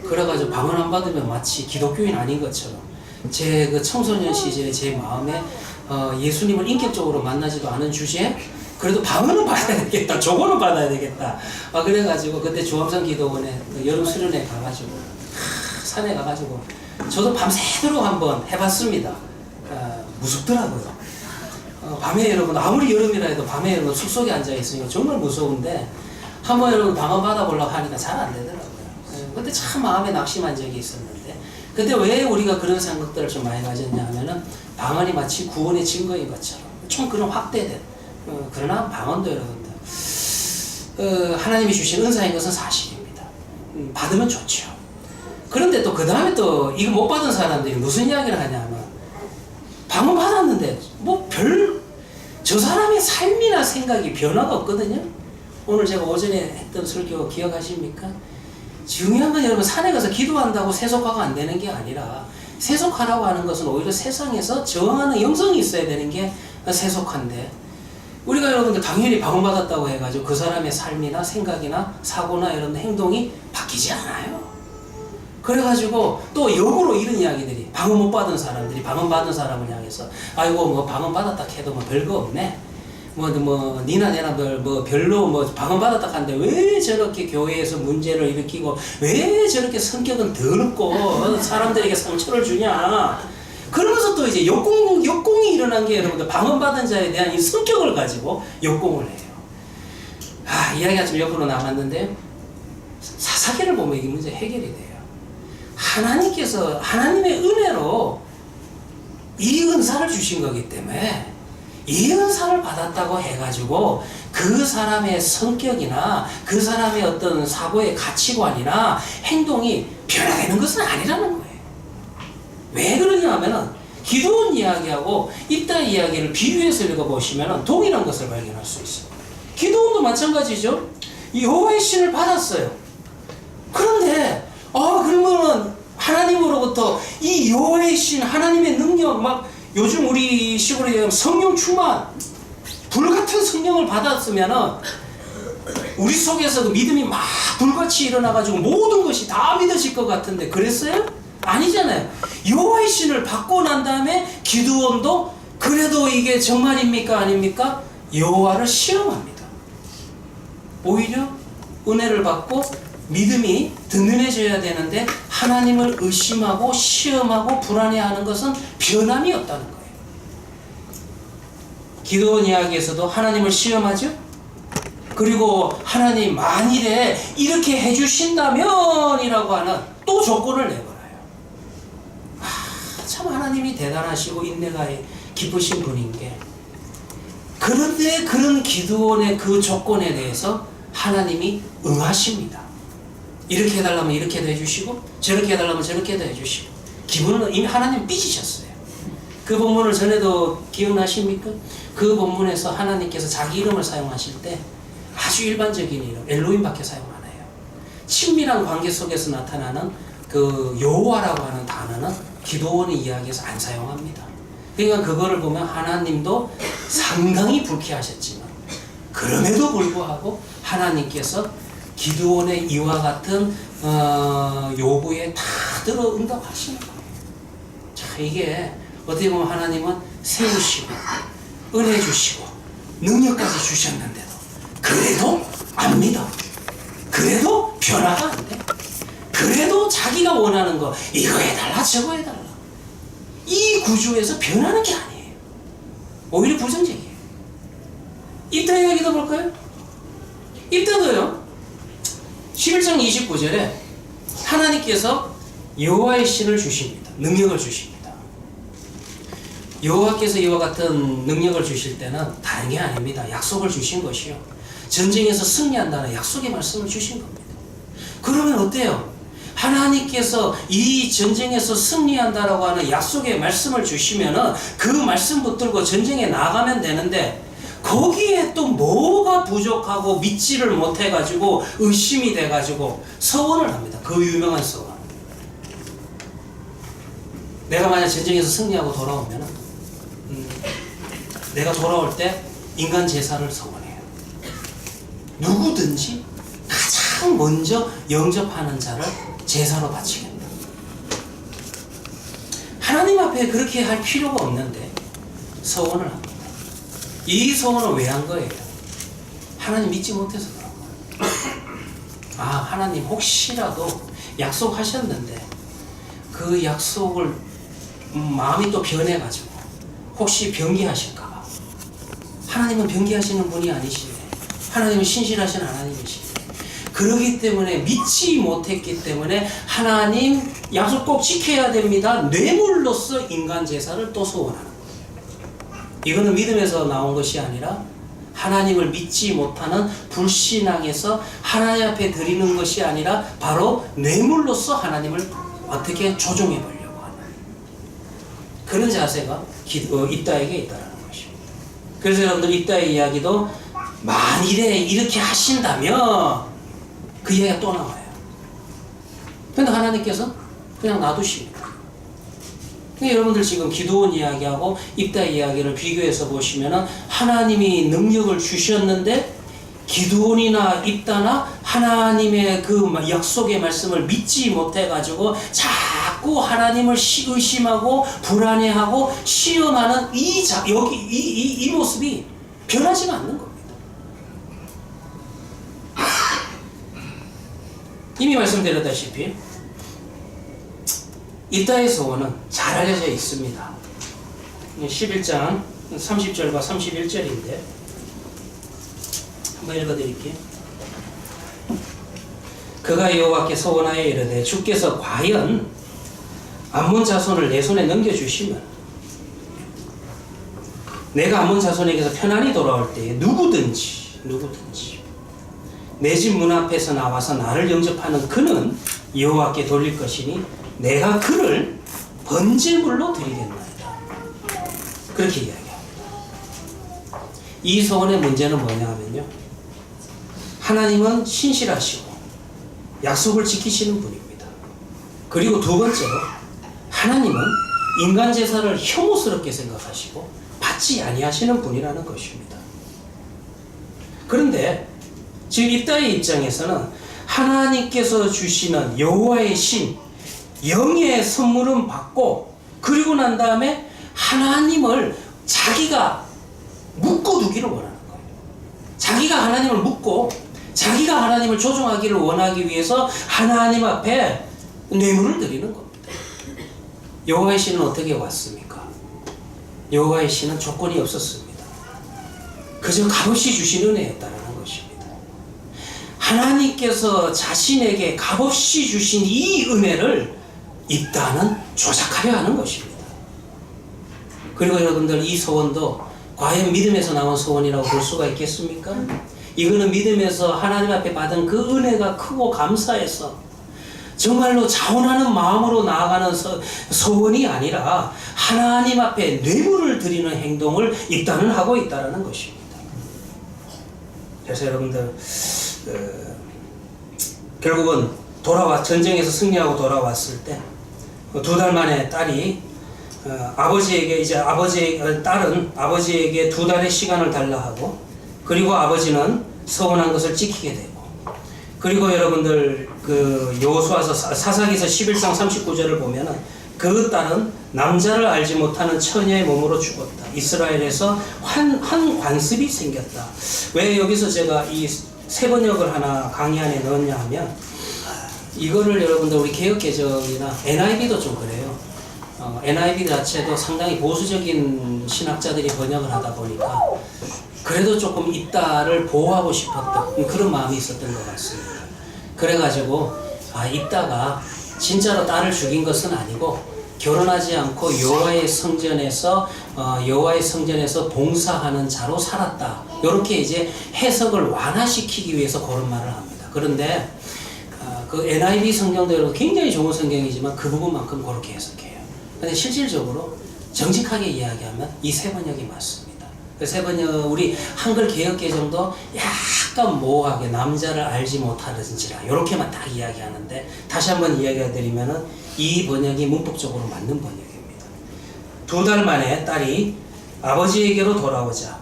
그래가지고 방언 안 받으면 마치 기독교인 아닌 것처럼 제 그 청소년 시절에 제 마음에 예수님을 인격적으로 만나지도 않은 주제에 그래도 방언은 받아야 되겠다, 조언은 받아야 되겠다. 그래가지고 그때 조암산 기도원에 여름 수련회 가가지고 산에 가가지고 저도 밤새도록 한번 해봤습니다. 무섭더라고요. 밤에 여러분 아무리 여름이라 해도 밤에 여러분 숲속에 앉아 있으니까 정말 무서운데 한번 여러분 방언 받아보려고 하니까 잘 안 되더라고요. 근데 참 마음에 낙심한 적이 있었는데 근데 왜 우리가 그런 생각들을 좀 많이 가졌냐 하면은 방언이 마치 구원의 증거인 것처럼 좀 그런 확대된 그러나 방언도 여러분들 하나님이 주신 은사인 것은 사실입니다. 받으면 좋죠. 그런데 또 그 다음에 또 이거 못 받은 사람들이 무슨 이야기를 하냐면 방언 받았는데 뭐 저 사람의 삶이나 생각이 변화가 없거든요. 오늘 제가 오전에 했던 설교 기억하십니까? 중요한 건 여러분 산에 가서 기도한다고 세속화가 안 되는 게 아니라 세속화라고 하는 것은 오히려 세상에서 저항하는 영성이 있어야 되는 게 세속화인데 우리가 여러분들 당연히 방언받았다고 해가지고 그 사람의 삶이나 생각이나 사고나 이런 행동이 바뀌지 않아요. 그래가지고 또 역으로 이런 이야기들이 방언 못 받은 사람들이 방언 받은 사람을 향해서 아이고 뭐 방언 받았다 해도 뭐 별거 없네. 뭐 니나 내나 뭐 별로 뭐 방언 받았다 하는데 왜 저렇게 교회에서 문제를 일으키고 왜 저렇게 성격은 더럽고 사람들에게 상처를 주냐. 그러면서 또 이제 역공이 일어난 게 여러분들 방언 받은 자에 대한 이 성격을 가지고 역공을 해요. 이야기가 좀 옆으로 남았는데 사사기를 보면 이 문제 해결이 돼요. 하나님께서 하나님의 은혜로 이 은사를 주신 거기 때문에 이 은사를 받았다고 해가지고 그 사람의 성격이나 그 사람의 어떤 사고의 가치관이나 행동이 변화되는 것은 아니라는 거예요. 왜 그러냐 하면은 기도원 이야기하고 입다 이야기를 비교해서 읽어보시면 동일한 것을 발견할 수 있어요. 기도원도 마찬가지죠. 여호와의 신을 받았어요. 그런데 그러면은 하나님으로부터 이 여호와의 신, 하나님의 능력, 막 요즘 우리 식으로 얘기하면 성령 충만, 불같은 성령을 받았으면은 우리 속에서도 믿음이 막 불같이 일어나가지고 모든 것이 다 믿어질 것 같은데 그랬어요? 아니잖아요. 여호와의 신을 받고 난 다음에 기드온도 그래도 이게 정말입니까 아닙니까? 여호와를 시험합니다. 오히려 은혜를 받고 믿음이 든든해져야 되는데 하나님을 의심하고 시험하고 불안해하는 것은 변함이 없다는 거예요. 기도원 이야기에서도 하나님을 시험하죠. 그리고 하나님 만일에 이렇게 해주신다면 이라고 하는 또 조건을 내걸어요. 참 하나님이 대단하시고 인내가 깊으신 분인 게, 그런데 그런 기도원의 그 조건에 대해서 하나님이 응하십니다. 이렇게 해달라면 이렇게도 해주시고 저렇게 해달라면 저렇게도 해주시고. 기분은 이미 하나님 삐지셨어요. 그 본문을 전에도 기억나십니까? 그 본문에서 하나님께서 자기 이름을 사용하실 때 아주 일반적인 이름 엘로힘밖에 사용 안 해요. 친밀한 관계 속에서 나타나는 그 여호와라고 하는 단어는 기도원의 이야기에서 안 사용합니다. 그러니까 그거를 보면 하나님도 상당히 불쾌하셨지만 그럼에도 불구하고 하나님께서 기드온의 이와 같은 요구에 다 들어 응답하시는 거예요. 자, 이게 어떻게 보면 하나님은 세우시고 은혜 주시고 능력까지 주셨는데도 그래도 안 믿어. 그래도 변화가 안 돼. 그래도 자기가 원하는 거 이거 해달라 저거 해달라. 이 구조에서 변하는 게 아니에요. 오히려 부정적이에요. 입다 이야기도 볼까요? 입다도요 11장 29절에 하나님께서 여호와의 신을 주십니다. 능력을 주십니다. 여호와께서 이와 같은 능력을 주실 때는 다른 게 아닙니다. 약속을 주신 것이요, 전쟁에서 승리한다는 약속의 말씀을 주신 겁니다. 그러면 어때요? 하나님께서 이 전쟁에서 승리한다라고 하는 약속의 말씀을 주시면은 그 말씀 붙들고 전쟁에 나가면 되는데, 거기에 또 뭐가 부족하고 믿지를 못해가지고 의심이 돼가지고 서원을 합니다. 그 유명한 서원. 내가 만약 전쟁에서 승리하고 돌아오면은 내가 돌아올 때 인간 제사를 서원해요. 누구든지 가장 먼저 영접하는 자를 제사로 바치겠다. 하나님 앞에 그렇게 할 필요가 없는데 서원을 합니다. 이 소원을 왜 한 거예요? 하나님 믿지 못해서 그런 거예요. 하나님 혹시라도 약속하셨는데 그 약속을 마음이 또 변해가지고 혹시 변기하실까봐. 하나님은 변기하시는 분이 아니시네. 하나님은 신실하신 하나님이시네. 그러기 때문에 믿지 못했기 때문에 하나님 약속 꼭 지켜야 됩니다. 뇌물로서 인간 제사를 또 소원하는 거예요. 이거는 믿음에서 나온 것이 아니라 하나님을 믿지 못하는 불신앙에서 하나님 앞에 드리는 것이 아니라 바로 뇌물로서 하나님을 어떻게 조종해 보려고 하는 그런 자세가 입다에게 있다는 것이죠. 그래서 여러분들 입다의 이야기도 만일에 이렇게 하신다면 그 이야기가 또 나와요. 근데 하나님께서 그냥 놔두십니다. 여러분들 지금 기도원 이야기하고 입다 이야기를 비교해서 보시면은 하나님이 능력을 주셨는데 기도원이나 입다나 하나님의 그 약속의 말씀을 믿지 못해가지고 자꾸 하나님을 의심하고 불안해하고 시험하는 이 모습이 변하지가 않는 겁니다. 이미 말씀드렸다시피 입다의 소원은 잘 알려져 있습니다. 11장 30절과 31절인데 한번 읽어드릴게요. 그가 여호와께 소원하여 이르되 주께서 과연 암몬 자손을 내 손에 넘겨주시면 내가 암몬 자손에게서 편안히 돌아올 때에 누구든지 내 집 문 앞에서 나와서 나를 영접하는 그는 여호와께 돌릴 것이니 내가 그를 번제물로 드리겠나이다. 그렇게 이야기합니다. 이 소원의 문제는 뭐냐 하면요, 하나님은 신실하시고 약속을 지키시는 분입니다. 그리고 두 번째로 하나님은 인간 제사를 혐오스럽게 생각하시고 받지 아니하시는 분이라는 것입니다. 그런데 지금 입다의 입장에서는 하나님께서 주시는 여호와의 신, 영의 선물은 받고, 그리고 난 다음에 하나님을 자기가 묶어두기를 원하는 거예요. 자기가 하나님을 묶고 자기가 하나님을 조종하기를 원하기 위해서 하나님 앞에 뇌물을 드리는 겁니다. 여호와의 신은 어떻게 왔습니까? 여호와의 신은 조건이 없었습니다. 그저 값없이 주신 은혜였다는 것입니다. 하나님께서 자신에게 값없이 주신 이 은혜를 입다는 조작하려 하는 것입니다. 그리고 여러분들, 이 소원도 과연 믿음에서 나온 소원이라고 볼 수가 있겠습니까? 이거는 믿음에서 하나님 앞에 받은 그 은혜가 크고 감사해서 정말로 자원하는 마음으로 나아가는 소원이 아니라 하나님 앞에 뇌물을 드리는 행동을 입다는 하고 있다는 것입니다. 그래서 여러분들, 결국은 전쟁에서 승리하고 돌아왔을 때 2달 만에 딸이 아버지에게 딸은 아버지에게 2달의 시간을 달라 하고, 그리고 아버지는 서원한 것을 지키게 되고, 그리고 여러분들 여호수아서 사사기서 11장 39절을 보면은 그 딸은 남자를 알지 못하는 처녀의 몸으로 죽었다. 이스라엘에서 한 관습이 생겼다. 왜 여기서 제가 이 세 번역을 하나 강의 안에 넣었냐 하면, 이거를 여러분들 우리 개역개정이나 NIV도 좀 그래요. NIV 자체도 상당히 보수적인 신학자들이 번역을 하다 보니까 그래도 조금 입다를 보호하고 싶었던 그런 마음이 있었던 것 같습니다. 그래가지고 입다가 진짜로 딸을 죽인 것은 아니고 결혼하지 않고 여호와의 성전에서 봉사하는 자로 살았다. 이렇게 이제 해석을 완화시키기 위해서 그런 말을 합니다. 그런데 그 NIV 성경도 여러분 굉장히 좋은 성경이지만 그 부분만큼 그렇게 해석해요. 근데 실질적으로 정직하게 이야기하면 이 세 번역이 맞습니다. 그 세 번역, 우리 한글 개역 개정도 약간 모호하게 남자를 알지 못하는지라 이렇게만 딱 이야기하는데, 다시 한번 이야기해드리면은 이 번역이 문법적으로 맞는 번역입니다. 2달 만에 딸이 아버지에게로 돌아오자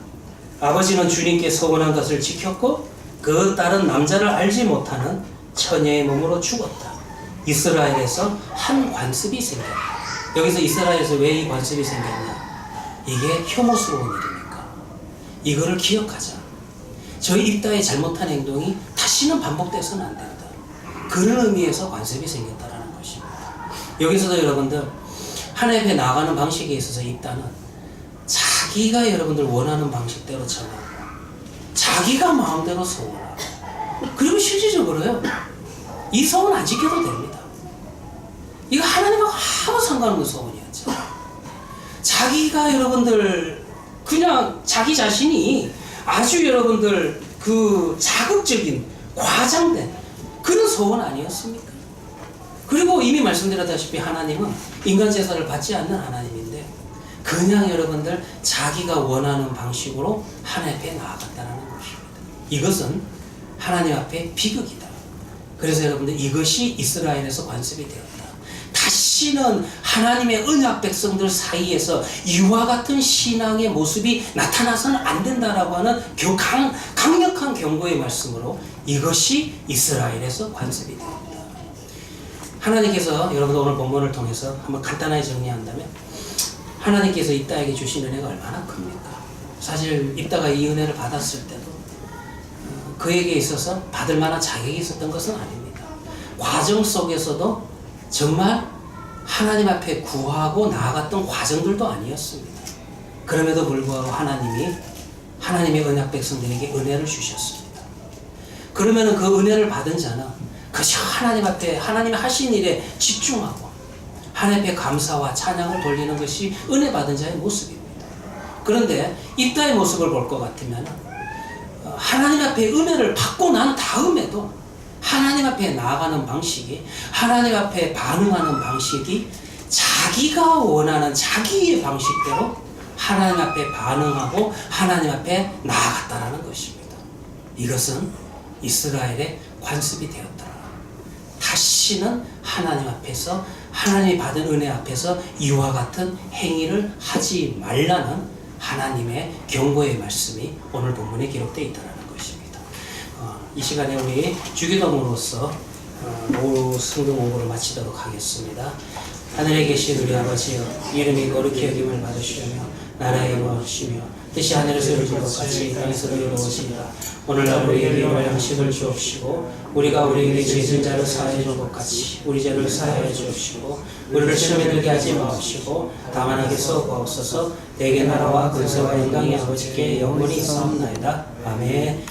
아버지는 주님께 서원한 것을 지켰고, 그 딸은 남자를 알지 못하는 처녀의 몸으로 죽었다. 이스라엘에서 한 관습이 생겼다. 여기서 이스라엘에서 왜 이 관습이 생겼냐? 이게 혐오스러운 일이니까. 이거를 기억하자. 저희 입다의 잘못한 행동이 다시는 반복돼서는 안 된다. 그런 의미에서 관습이 생겼다라는 것입니다. 여기서도 여러분들 하나님 앞에 나아가는 방식에 있어서 입다는 자기가 여러분들 원하는 방식대로 전하고 자기가 마음대로 소원하고, 그리고 실질적으로요, 이 소원 안 지켜도 됩니다. 이거 하나님하고 아무 상관없는 소원이었죠. 자기가 여러분들 그냥 자기 자신이 아주 여러분들 그 자극적인 과장된 그런 소원 아니었습니까? 그리고 이미 말씀드렸다시피 하나님은 인간 제사를 받지 않는 하나님인데 그냥 여러분들 자기가 원하는 방식으로 하나님 앞에 나아갔다는 것입니다. 이것은 하나님 앞에 비극이다. 그래서 여러분들 이것이 이스라엘에서 관습이 되었다. 다시는 하나님의 언약 백성들 사이에서 이와 같은 신앙의 모습이 나타나서는 안 된다라고 하는 강력한 경고의 말씀으로 이것이 이스라엘에서 관습이 되었다. 하나님께서 여러분 오늘 본문을 통해서 한번 간단하게 정리한다면, 하나님께서 입다에게 주신 은혜가 얼마나 큽니까? 사실 입다가 이 은혜를 받았을 때도 그에게 있어서 받을 만한 자격이 있었던 것은 아닙니다. 과정 속에서도 정말 하나님 앞에 구하고 나아갔던 과정들도 아니었습니다. 그럼에도 불구하고 하나님이 하나님의 언약 백성들에게 은혜를 주셨습니다. 그러면은 그 은혜를 받은 자는 그저 하나님 앞에 하나님이 하신 일에 집중하고 하나님 앞에 감사와 찬양을 돌리는 것이 은혜 받은 자의 모습입니다. 그런데 이따의 모습을 볼 것 같으면 하나님 앞에 은혜를 받고 난 다음에도 하나님 앞에 나아가는 방식이, 하나님 앞에 반응하는 방식이 자기가 원하는 자기의 방식대로 하나님 앞에 반응하고 하나님 앞에 나아갔다라는 것입니다. 이것은 이스라엘의 관습이 되었더라. 다시는 하나님 앞에서, 하나님이 받은 은혜 앞에서 이와 같은 행위를 하지 말라는 하나님의 경고의 말씀이 오늘 본문에 기록되어 있다는 것입니다. 이 시간에 우리 주기도문으로서 오후 성경 공부를 마치도록 하겠습니다. 하늘에 계신 우리 아버지여, 이름이 거룩히 여김을 받으시오며 나라의 영광이시며 뜻이 하늘에서 이루어진 것 같이 땅에서도 이루어지이다. 오늘날 우리에게 일용할 양식을 주옵시고 우리가 우리에게 죄진 자를 사하여 준 것 같이 우리 죄를 사하여 주옵시고 우리를 시험에 들게 하지 마옵시고 다만 하게서 구하옵소서. 내게 나라와 근세와 영광이 아버지께 영원히 있사옵나이다. 아멘.